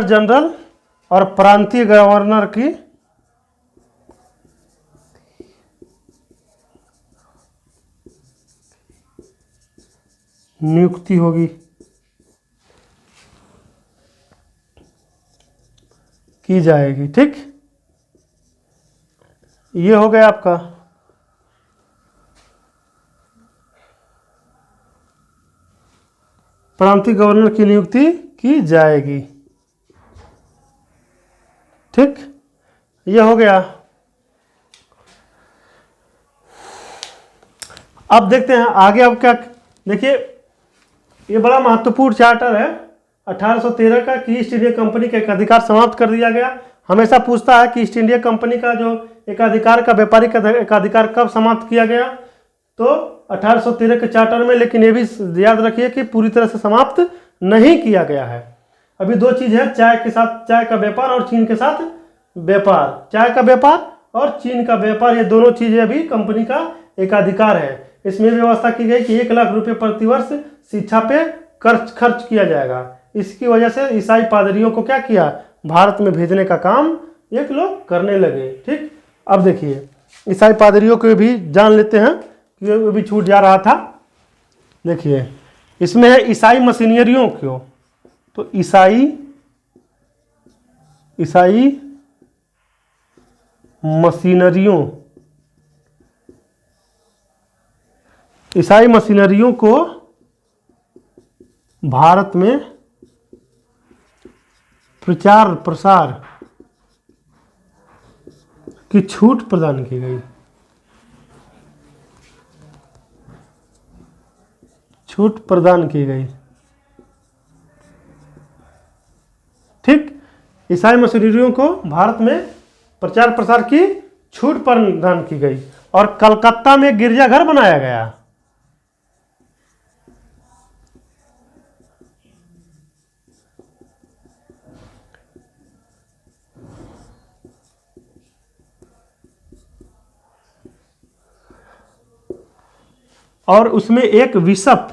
जनरल और प्रांतीय गवर्नर की नियुक्ति होगी। की जाएगी। ठीक, ये हो गया आपका प्रांतीय गवर्नर की नियुक्ति की जाएगी। ठीक, ये हो गया। अब देखते हैं आगे। अब क्या, देखिए ये बड़ा महत्वपूर्ण चार्टर है 1813 का कि ईस्ट इंडिया कंपनी का एक अधिकार समाप्त कर दिया गया। हमेशा पूछता है कि ईस्ट इंडिया कंपनी का जो एकाधिकार का व्यापारिक एकाधिकार कब समाप्त किया गया, तो 1813 के चार्टर में। लेकिन ये भी याद रखिए कि पूरी तरह से समाप्त नहीं किया गया है। अभी दो चीज़ है, चाय के साथ चाय का व्यापार और चीन के साथ व्यापार। चाय का व्यापार और चीन का व्यापार, ये दोनों चीज़ें अभी कंपनी का एकाधिकार है। इसमें व्यवस्था की गई कि 1 लाख रुपए प्रतिवर्ष शिक्षा पे खर्च किया जाएगा। इसकी वजह से ईसाई पादरियों को क्या किया, भारत में भेजने का काम एक लोग करने लगे। ठीक, अब देखिए ईसाई पादरियों को भी जान लेते हैं कि वो भी छूट जा रहा था। देखिए इसमें है ईसाई मशीनरियों क्यों, तो ईसाई मशीनरियों को भारत में प्रचार प्रसार की छूट प्रदान की गई। छूट प्रदान की गई। ठीक, ईसाई मशीनरियों को भारत में प्रचार प्रसार की छूट प्रदान की गई और कलकत्ता में गिरजाघर बनाया गया। और उसमें एक बिशप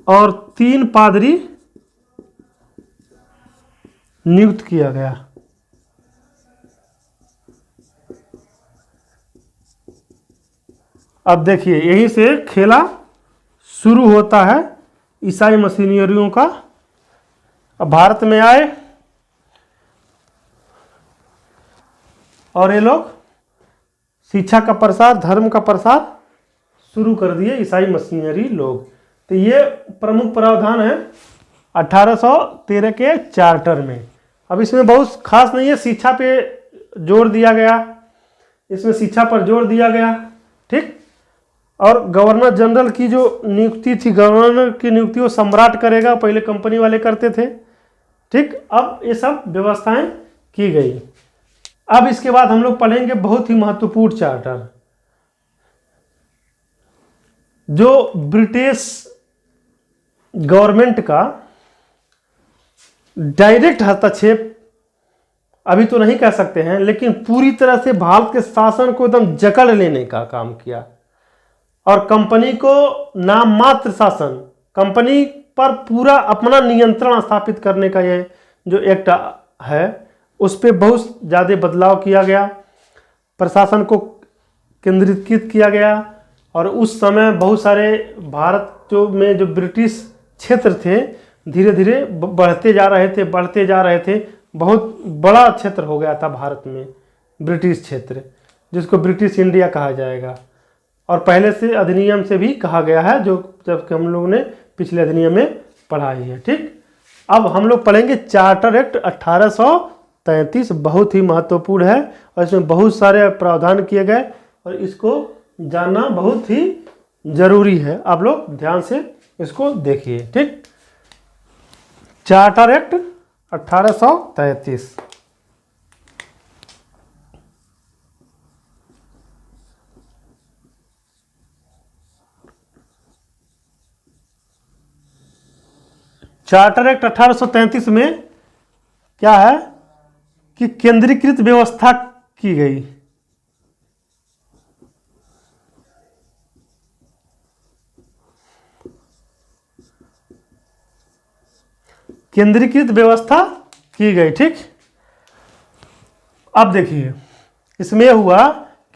और 3 पादरी नियुक्त किया गया। अब देखिए यहीं से खेला शुरू होता है ईसाई मशीनरियों का। अब भारत में आए और ये लोग शिक्षा का प्रसार, धर्म का प्रसार शुरू कर दिए ईसाई मशीनरी लोग। तो ये प्रमुख प्रावधान है 1813 के चार्टर में। अब इसमें बहुत खास नहीं है, शिक्षा पे जोर दिया गया, इसमें शिक्षा पर जोर दिया गया। ठीक, और गवर्नर जनरल की जो नियुक्ति थी, गवर्नर की नियुक्ति वो सम्राट करेगा, पहले कंपनी वाले करते थे। ठीक, अब ये सब व्यवस्थाएं की गई। अब इसके बाद हम लोग पढ़ेंगे बहुत ही महत्वपूर्ण चार्टर, जो ब्रिटिश गवर्नमेंट का डायरेक्ट हस्तक्षेप अभी तो नहीं कह सकते हैं, लेकिन पूरी तरह से भारत के शासन को एकदम जकड़ लेने का काम किया और कंपनी को नाम मात्र शासन, कंपनी पर पूरा अपना नियंत्रण स्थापित करने का ये जो एक्ट है उस पर बहुत ज़्यादा बदलाव किया गया, प्रशासन को केंद्रीकृत किया गया। और उस समय बहुत सारे भारत में जो ब्रिटिश क्षेत्र थे धीरे धीरे बढ़ते जा रहे थे। बहुत बड़ा क्षेत्र हो गया था भारत में ब्रिटिश क्षेत्र, जिसको ब्रिटिश इंडिया कहा जाएगा। और पहले से अधिनियम से भी कहा गया है, जो जब हम लोगों ने पिछले अधिनियम में पढ़ा ही है। ठीक, अब हम लोग पढ़ेंगे चार्टर एक्ट 1833, बहुत ही महत्वपूर्ण है और इसमें बहुत सारे प्रावधान किए गए और इसको जानना बहुत ही जरूरी है। आप लोग ध्यान से इसको देखिए। ठीक, चार्टर एक्ट 1833। चार्टर एक्ट 1833 में क्या है कि केंद्रीकृत व्यवस्था की गई। केंद्रीकृत व्यवस्था की गई। ठीक, अब देखिए इसमें हुआ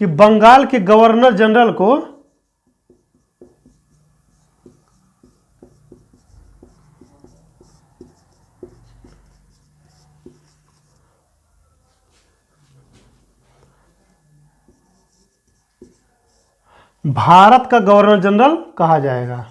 कि बंगाल के गवर्नर जनरल को भारत का गवर्नर जनरल कहा जाएगा।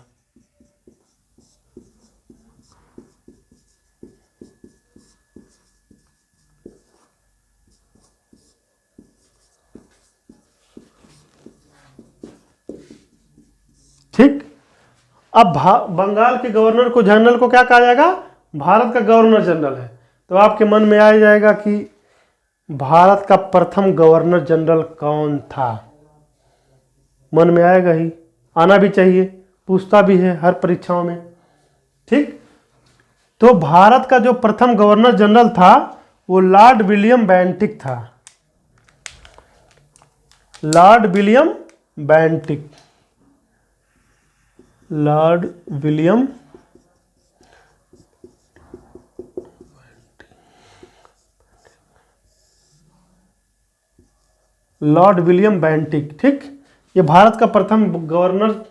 ठीक, अब बंगाल के गवर्नर को जनरल को क्या कहा जाएगा, भारत का गवर्नर जनरल है। तो आपके मन में आ जाएगा कि भारत का प्रथम गवर्नर जनरल कौन था। मन में आएगा ही, आना भी चाहिए, पूछता भी है हर परीक्षाओं में। ठीक, तो भारत का जो प्रथम गवर्नर जनरल था वो लॉर्ड विलियम बेंटिक था। Lord William Bentinck, Lord William Lord William Bentinck. ठीक, ये भारत का प्रथम गवर्नर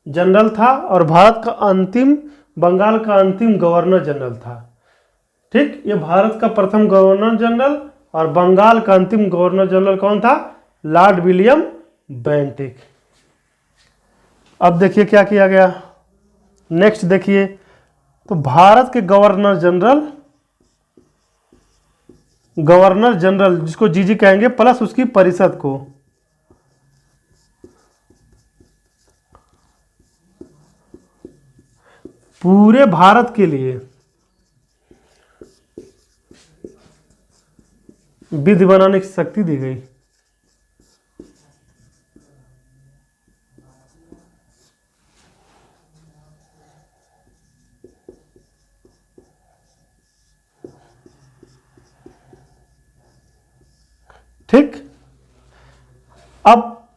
जनरल था और भारत का अंतिम, बंगाल का अंतिम गवर्नर जनरल था। ठीक, ये भारत का प्रथम गवर्नर जनरल और बंगाल का अंतिम गवर्नर जनरल कौन था? Lord William Bentinck. अब देखिए क्या किया गया, नेक्स्ट देखिए, तो भारत के गवर्नर जनरल जिसको जीजी कहेंगे प्लस उसकी परिषद को पूरे भारत के लिए विधि बनाने की शक्ति दी गई। ठीक, अब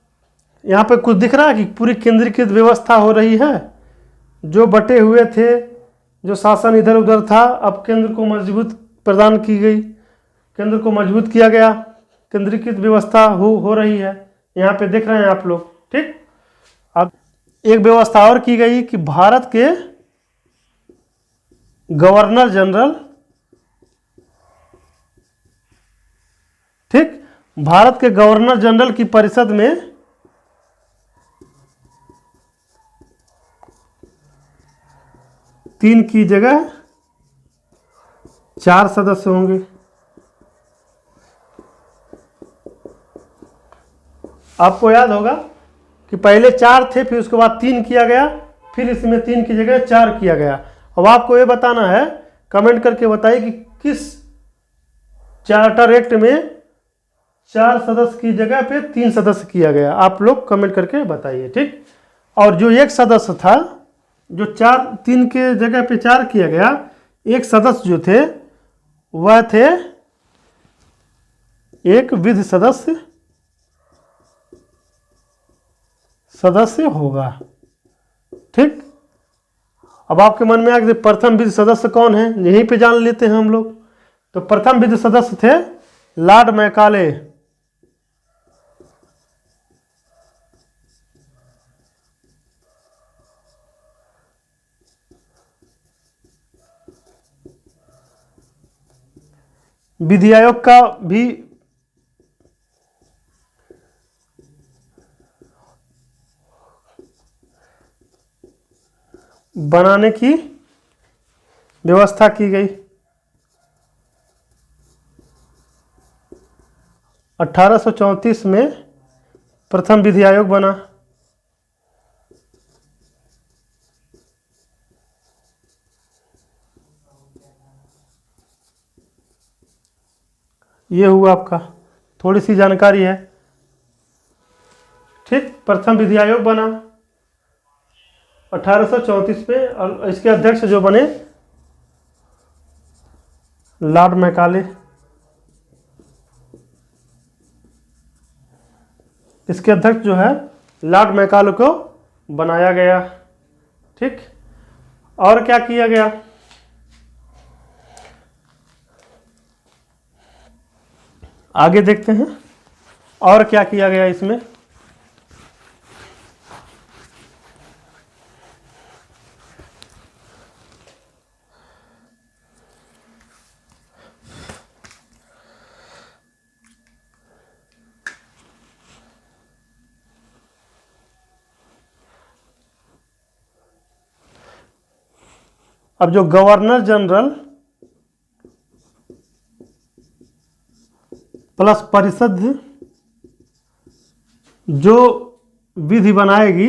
यहां पे कुछ दिख रहा है कि पूरी केंद्रीकृत व्यवस्था हो रही है। जो बटे हुए थे, जो शासन इधर उधर था, अब केंद्र को मजबूत प्रदान की गई, केंद्र को मजबूत किया गया, केंद्रीकृत व्यवस्था हो रही है, यहाँ पे देख रहे हैं आप लोग। ठीक, अब एक व्यवस्था और की गई कि भारत के गवर्नर जनरल, ठीक, भारत के गवर्नर जनरल की परिषद में 3 की जगह 4 सदस्य होंगे। आपको याद होगा कि पहले 4 थे, फिर उसके बाद 3 किया गया, फिर इसमें 3 की जगह 4 किया गया। अब आपको ये बताना है, कमेंट करके बताइए कि किस चार्टर एक्ट में 4 सदस्य की जगह पे 3 सदस्य किया गया। आप लोग कमेंट करके बताइए। ठीक, और जो एक सदस्य था, जो 3 के जगह पे 4 किया गया, एक सदस्य जो थे वह थे एक विधि सदस्य होगा। ठीक, अब आपके मन में आ गया प्रथम विधि सदस्य कौन है, यहीं पे जान लेते हैं हम लोग। तो प्रथम विधि सदस्य थे लॉर्ड मैकाले। विधि आयोग का भी बनाने की व्यवस्था की गई। 1834 में प्रथम विधि आयोग बना। ये हुआ आपका, थोड़ी सी जानकारी है। ठीक, प्रथम विधि आयोग बना 1834 में और इसके अध्यक्ष जो बने लॉर्ड मैकाले। इसके अध्यक्ष जो है लॉर्ड मैकाले को बनाया गया। ठीक, और क्या किया गया, आगे देखते हैं और क्या किया गया इसमें। अब जो गवर्नर जनरल प्लस परिषद जो विधि बनाएगी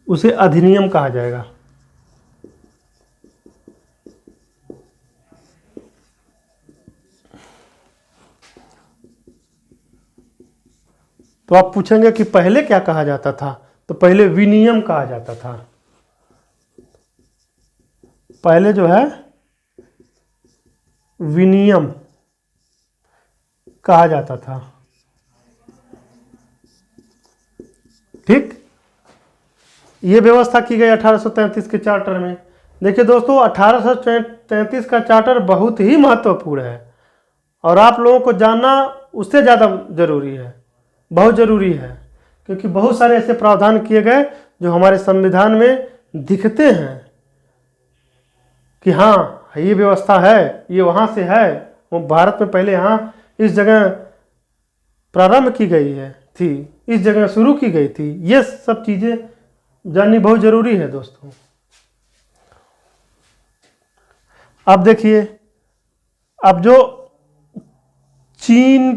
उसे अधिनियम कहा जाएगा। तो आप पूछेंगे कि पहले क्या कहा जाता था, तो पहले विनियम कहा जाता था। पहले जो है विनियम कहा जाता था। ठीक, ये व्यवस्था की गई 1833 के चार्टर में। देखिए दोस्तों, 1833 का चार्टर बहुत ही महत्वपूर्ण है और आप लोगों को जानना उससे ज़्यादा जरूरी है, बहुत ज़रूरी है, क्योंकि बहुत सारे ऐसे प्रावधान किए गए जो हमारे संविधान में दिखते हैं कि हाँ ये व्यवस्था है, ये वहाँ से है, वो भारत में पहले यहाँ इस जगह प्रारंभ की गई है थी, इस जगह शुरू की गई थी। ये सब चीज़ें जाननी बहुत ज़रूरी है दोस्तों। अब देखिए, अब जो चीन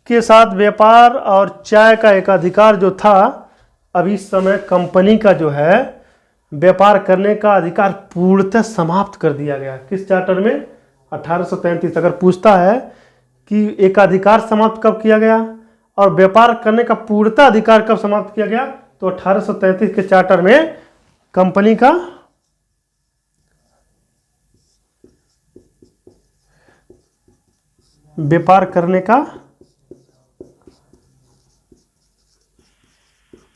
के साथ व्यापार और चाय का एकाधिकार जो था, अब इस समय कंपनी का जो है व्यापार करने का अधिकार पूर्णतः समाप्त कर दिया गया। किस चार्टर में? 1833। अगर पूछता है कि एकाधिकार समाप्त कब किया गया और व्यापार करने का पूर्णतः अधिकार कब समाप्त किया गया, तो 1833 के चार्टर में कंपनी का व्यापार करने का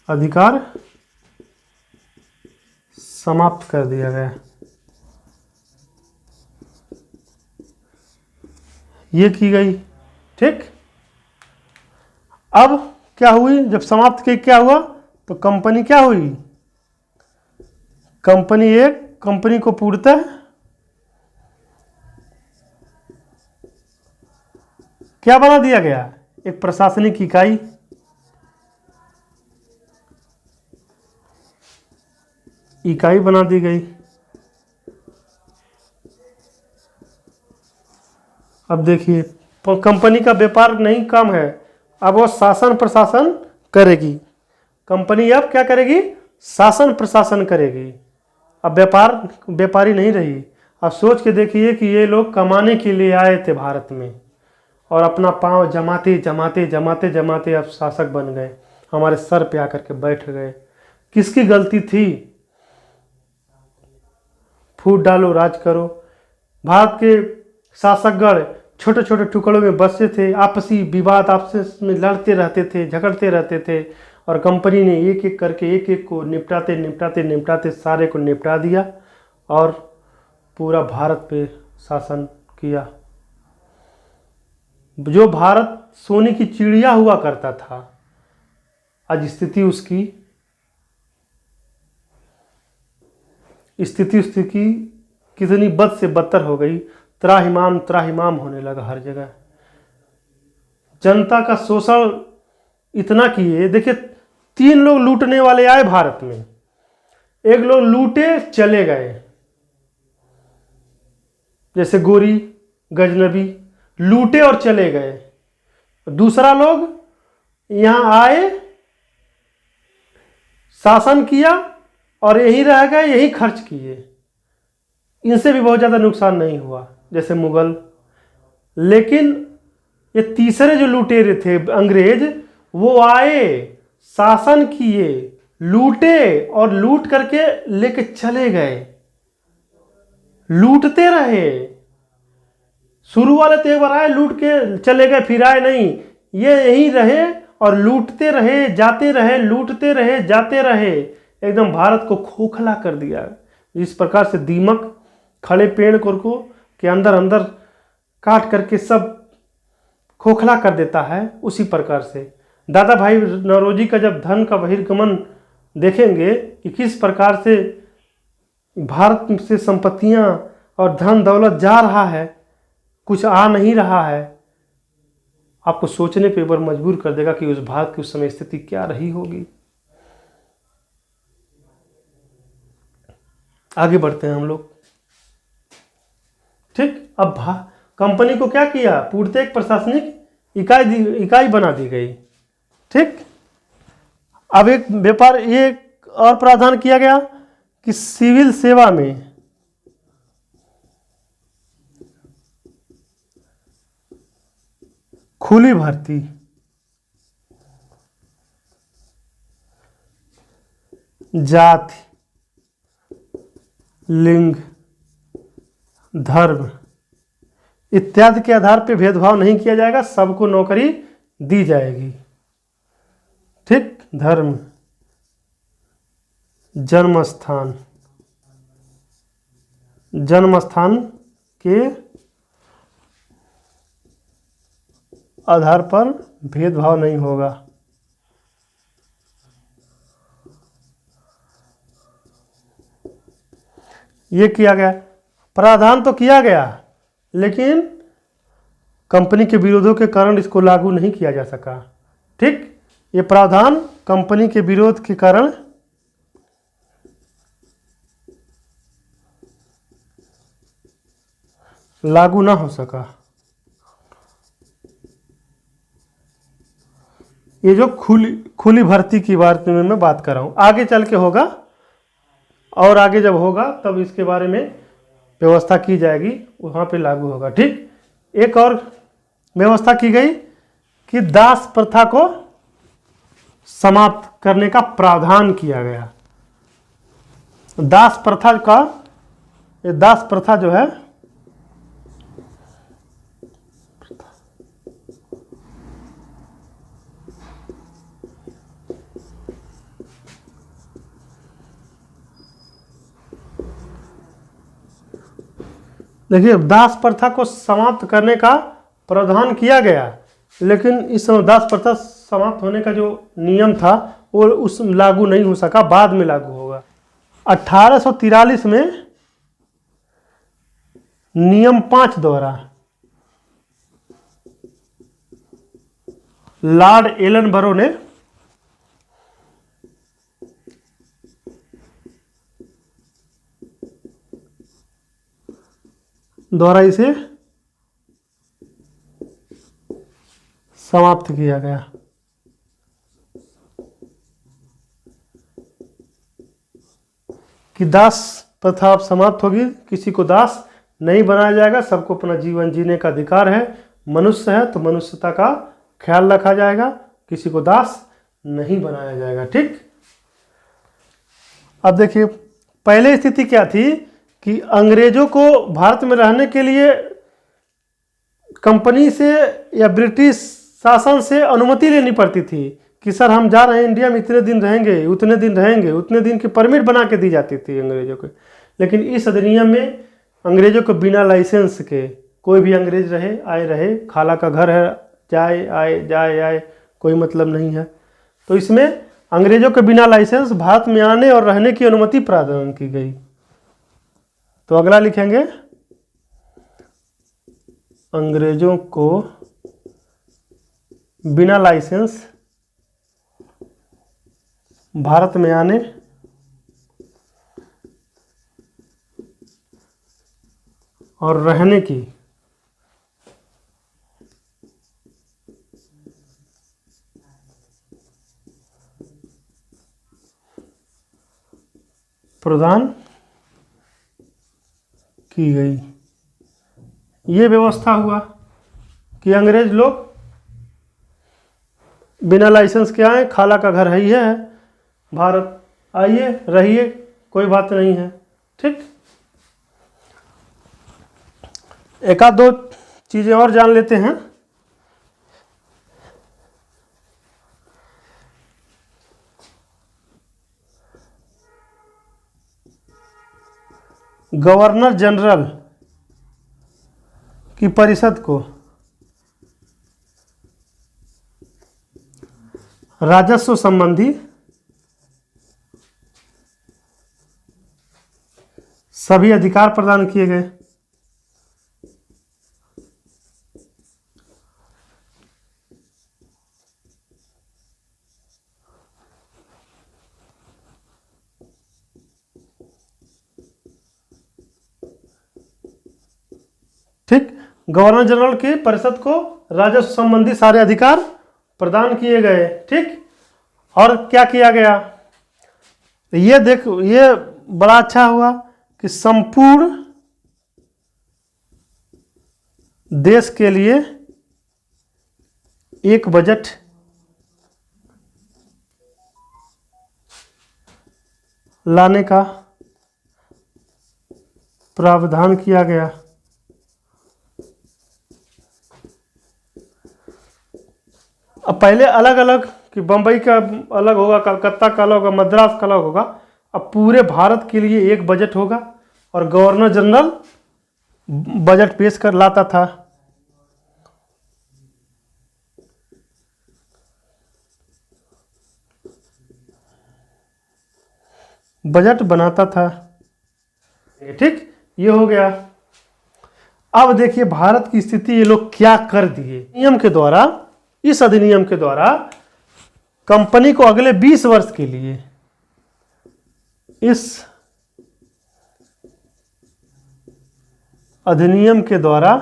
अधिकार समाप्त कर दिया गया। ये की गई। ठीक, अब क्या हुई, जब समाप्त की क्या हुआ, तो कंपनी क्या हुई, कंपनी को पूर्णतः क्या बना दिया गया, एक प्रशासनिक इकाई बना दी गई। अब देखिए, कंपनी का व्यापार नहीं कम है, अब वो शासन प्रशासन करेगी। कंपनी अब क्या करेगी, शासन प्रशासन करेगी। अब व्यापारी नहीं रही। अब सोच के देखिए कि ये लोग कमाने के लिए आए थे भारत में और अपना पांव जमाते जमाते जमाते जमाते अब शासक बन गए, हमारे सर पे आकर के बैठ गए। किसकी गलती थी? फूट डालो राज करो। भारत के शासकगण छोटे छोटे टुकड़ों में बसे थे, आपसी विवाद आपस में लड़ते रहते थे, झगड़ते रहते थे, और कंपनी ने एक एक करके एक एक को निपटाते निपटाते निपटाते सारे को निपटा दिया और पूरा भारत पे शासन किया। जो भारत सोने की चिड़िया हुआ करता था, आज स्थिति उसकी कितनी बद से बदतर हो गई। त्राहिमाम होने लगा हर जगह। जनता का शोषण इतना किए। देखिए, 3 लोग लूटने वाले आए भारत में, एक लोग लूटे चले गए, जैसे गोरी गजनबी लूटे और चले गए। दूसरा लोग यहां आए, शासन किया और यहीं रह गए, यहीं खर्च किए। इनसे भी बहुत ज़्यादा नुकसान नहीं हुआ, जैसे मुगल। लेकिन ये तीसरे जो लुटेरे थे अंग्रेज, वो आए, शासन किए, लूटे और लूट करके लेके चले गए। लूटते रहे। शुरू वाले तो एक बार आए, लूट के चले गए, फिर आए नहीं, ये यहीं रहे और लूटते रहे जाते रहे, लूटते रहे जाते रहे, एकदम भारत को खोखला कर दिया। इस प्रकार से दीमक खड़े पेड़ को के अंदर अंदर काट करके सब खोखला कर देता है, उसी प्रकार से दादा भाई नौरोजी का जब धन का बहिर्गमन देखेंगे कि किस प्रकार से भारत से संपत्तियां और धन दौलत जा रहा है, कुछ आ नहीं रहा है, आपको सोचने पे एक बार मजबूर कर देगा कि उस भारत की उस समय स्थिति क्या रही होगी। आगे बढ़ते हैं हम लोग। ठीक, अब कंपनी को क्या किया, पूर्णतः एक प्रशासनिक इकाई बना दी गई। ठीक, अब एक व्यापार, एक और प्रावधान किया गया कि सिविल सेवा में खुली भर्ती। जाति, लिंग, धर्म इत्यादि के आधार पर भेदभाव नहीं किया जाएगा, सबको नौकरी दी जाएगी। ठीक। धर्म, जन्म स्थान, जन्म स्थान के आधार पर भेदभाव नहीं होगा। ये किया गया, प्रावधान तो किया गया, लेकिन कंपनी के विरोधों के कारण इसको लागू नहीं किया जा सका। ठीक। ये प्रावधान कंपनी के विरोध के कारण लागू ना हो सका। ये जो खुली भर्ती की बात में मैं बात कर रहा हूँ, आगे चल के होगा, और आगे जब होगा तब इसके बारे में व्यवस्था की जाएगी, वहाँ पे लागू होगा। ठीक। एक और व्यवस्था की गई कि दास प्रथा को समाप्त करने का प्रावधान किया गया। दास प्रथा का, ये दास प्रथा जो है, देखिए दास प्रथा को समाप्त करने का प्रावधान किया गया, लेकिन इस समय दास प्रथा समाप्त होने का जो नियम था वो उस लागू नहीं हो सका, बाद में लागू होगा। 1843 में नियम 5 द्वारा लॉर्ड एलनबरो ने द्वारा इसे समाप्त किया गया। कि दास प्रथा अब समाप्त होगी, किसी को दास नहीं बनाया जाएगा, सबको अपना जीवन जीने का अधिकार है, मनुष्य है तो मनुष्यता का ख्याल रखा जाएगा, किसी को दास नहीं बनाया जाएगा। ठीक। अब देखिए पहले स्थिति क्या थी कि अंग्रेजों को भारत में रहने के लिए कंपनी से या ब्रिटिश शासन से अनुमति लेनी पड़ती थी कि सर हम जा रहे हैं इंडिया में, इतने दिन रहेंगे, उतने दिन रहेंगे, उतने दिन की परमिट बना के दी जाती थी अंग्रेजों को। लेकिन इस अधिनियम में अंग्रेजों को बिना लाइसेंस के कोई भी अंग्रेज रहे आए रहे, खाला का घर है, जाए आए जाए आए, कोई मतलब नहीं है। तो इसमें अंग्रेजों के बिना लाइसेंस भारत में आने और रहने की अनुमति प्रदान की गई। तो अगला लिखेंगे, अंग्रेजों को बिना लाइसेंस भारत में आने और रहने की प्रदान की गई। ये व्यवस्था हुआ कि अंग्रेज लोग बिना लाइसेंस के आए, खाला का घर है ही है भारत, आइए रहिए, कोई बात नहीं है। ठीक। एक आध दो चीजें और जान लेते हैं। गवर्नर जनरल की परिषद को राजस्व संबंधी सभी अधिकार प्रदान किए गए। ठीक। गवर्नर जनरल की परिषद को राजस्व संबंधी सारे अधिकार प्रदान किए गए। ठीक। और क्या किया गया, ये देख, ये बड़ा अच्छा हुआ कि संपूर्ण देश के लिए एक बजट लाने का प्रावधान किया गया। अब पहले अलग अलग कि बम्बई का अलग होगा, कलकत्ता का अलग होगा, मद्रास का अलग होगा। अब पूरे भारत के लिए एक बजट होगा और गवर्नर जनरल बजट पेश कर लाता था। बजट बनाता था। ठीक, ये हो गया। अब देखिए भारत की स्थिति ये लोग क्या कर दिए। नियम के द्वारा, इस अधिनियम के द्वारा कंपनी को अगले 20 वर्ष के लिए, इस अधिनियम के द्वारा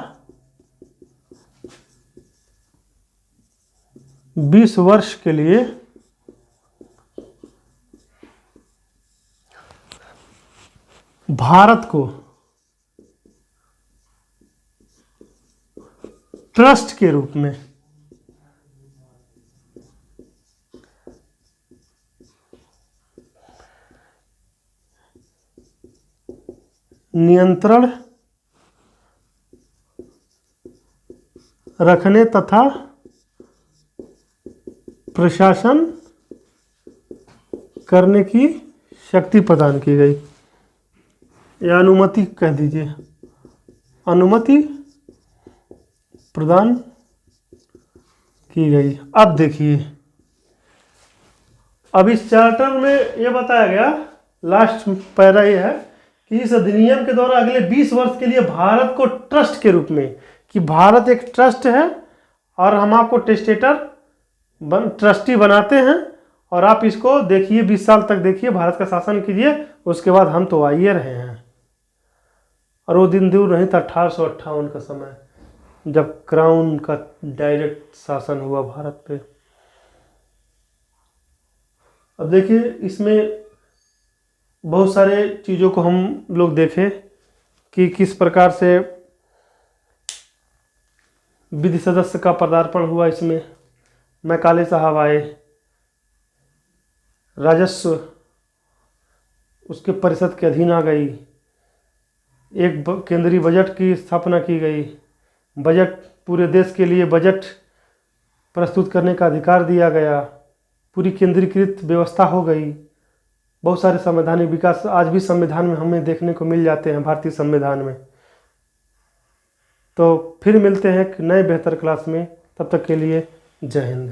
20 वर्ष के लिए भारत को ट्रस्ट के रूप में नियंत्रण रखने तथा प्रशासन करने की शक्ति प्रदान की गई, या अनुमति कह दीजिए, अनुमति प्रदान की गई। अब देखिए, अब इस चार्टर में ये बताया गया, लास्ट पैरा ये है कि इस अधिनियम के द्वारा अगले 20 वर्ष के लिए भारत को ट्रस्ट के रूप में, कि भारत एक ट्रस्ट है और हम आपको ट्रस्टी बनाते हैं और आप इसको देखिए 20 साल तक देखिए, भारत का शासन कीजिए, उसके बाद हम तो आइए रहे हैं। और वो दिन दूर नहीं था 1858 का समय, जब क्राउन का डायरेक्ट शासन हुआ भारत पे। अब देखिए इसमें बहुत सारे चीज़ों को हम लोग देखें कि किस प्रकार से विधि सदस्य का पदार्पण हुआ। इसमें मैकाले साहब आए, राजस्व उसके परिषद के अधीन आ गई, एक केंद्रीय बजट की स्थापना की गई, बजट पूरे देश के लिए बजट प्रस्तुत करने का अधिकार दिया गया, पूरी केंद्रीकृत व्यवस्था हो गई। बहुत सारे संवैधानिक विकास आज भी संविधान में हमें देखने को मिल जाते हैं, भारतीय संविधान में। तो फिर मिलते हैं एक नए बेहतर क्लास में, तब तक के लिए जय हिंद।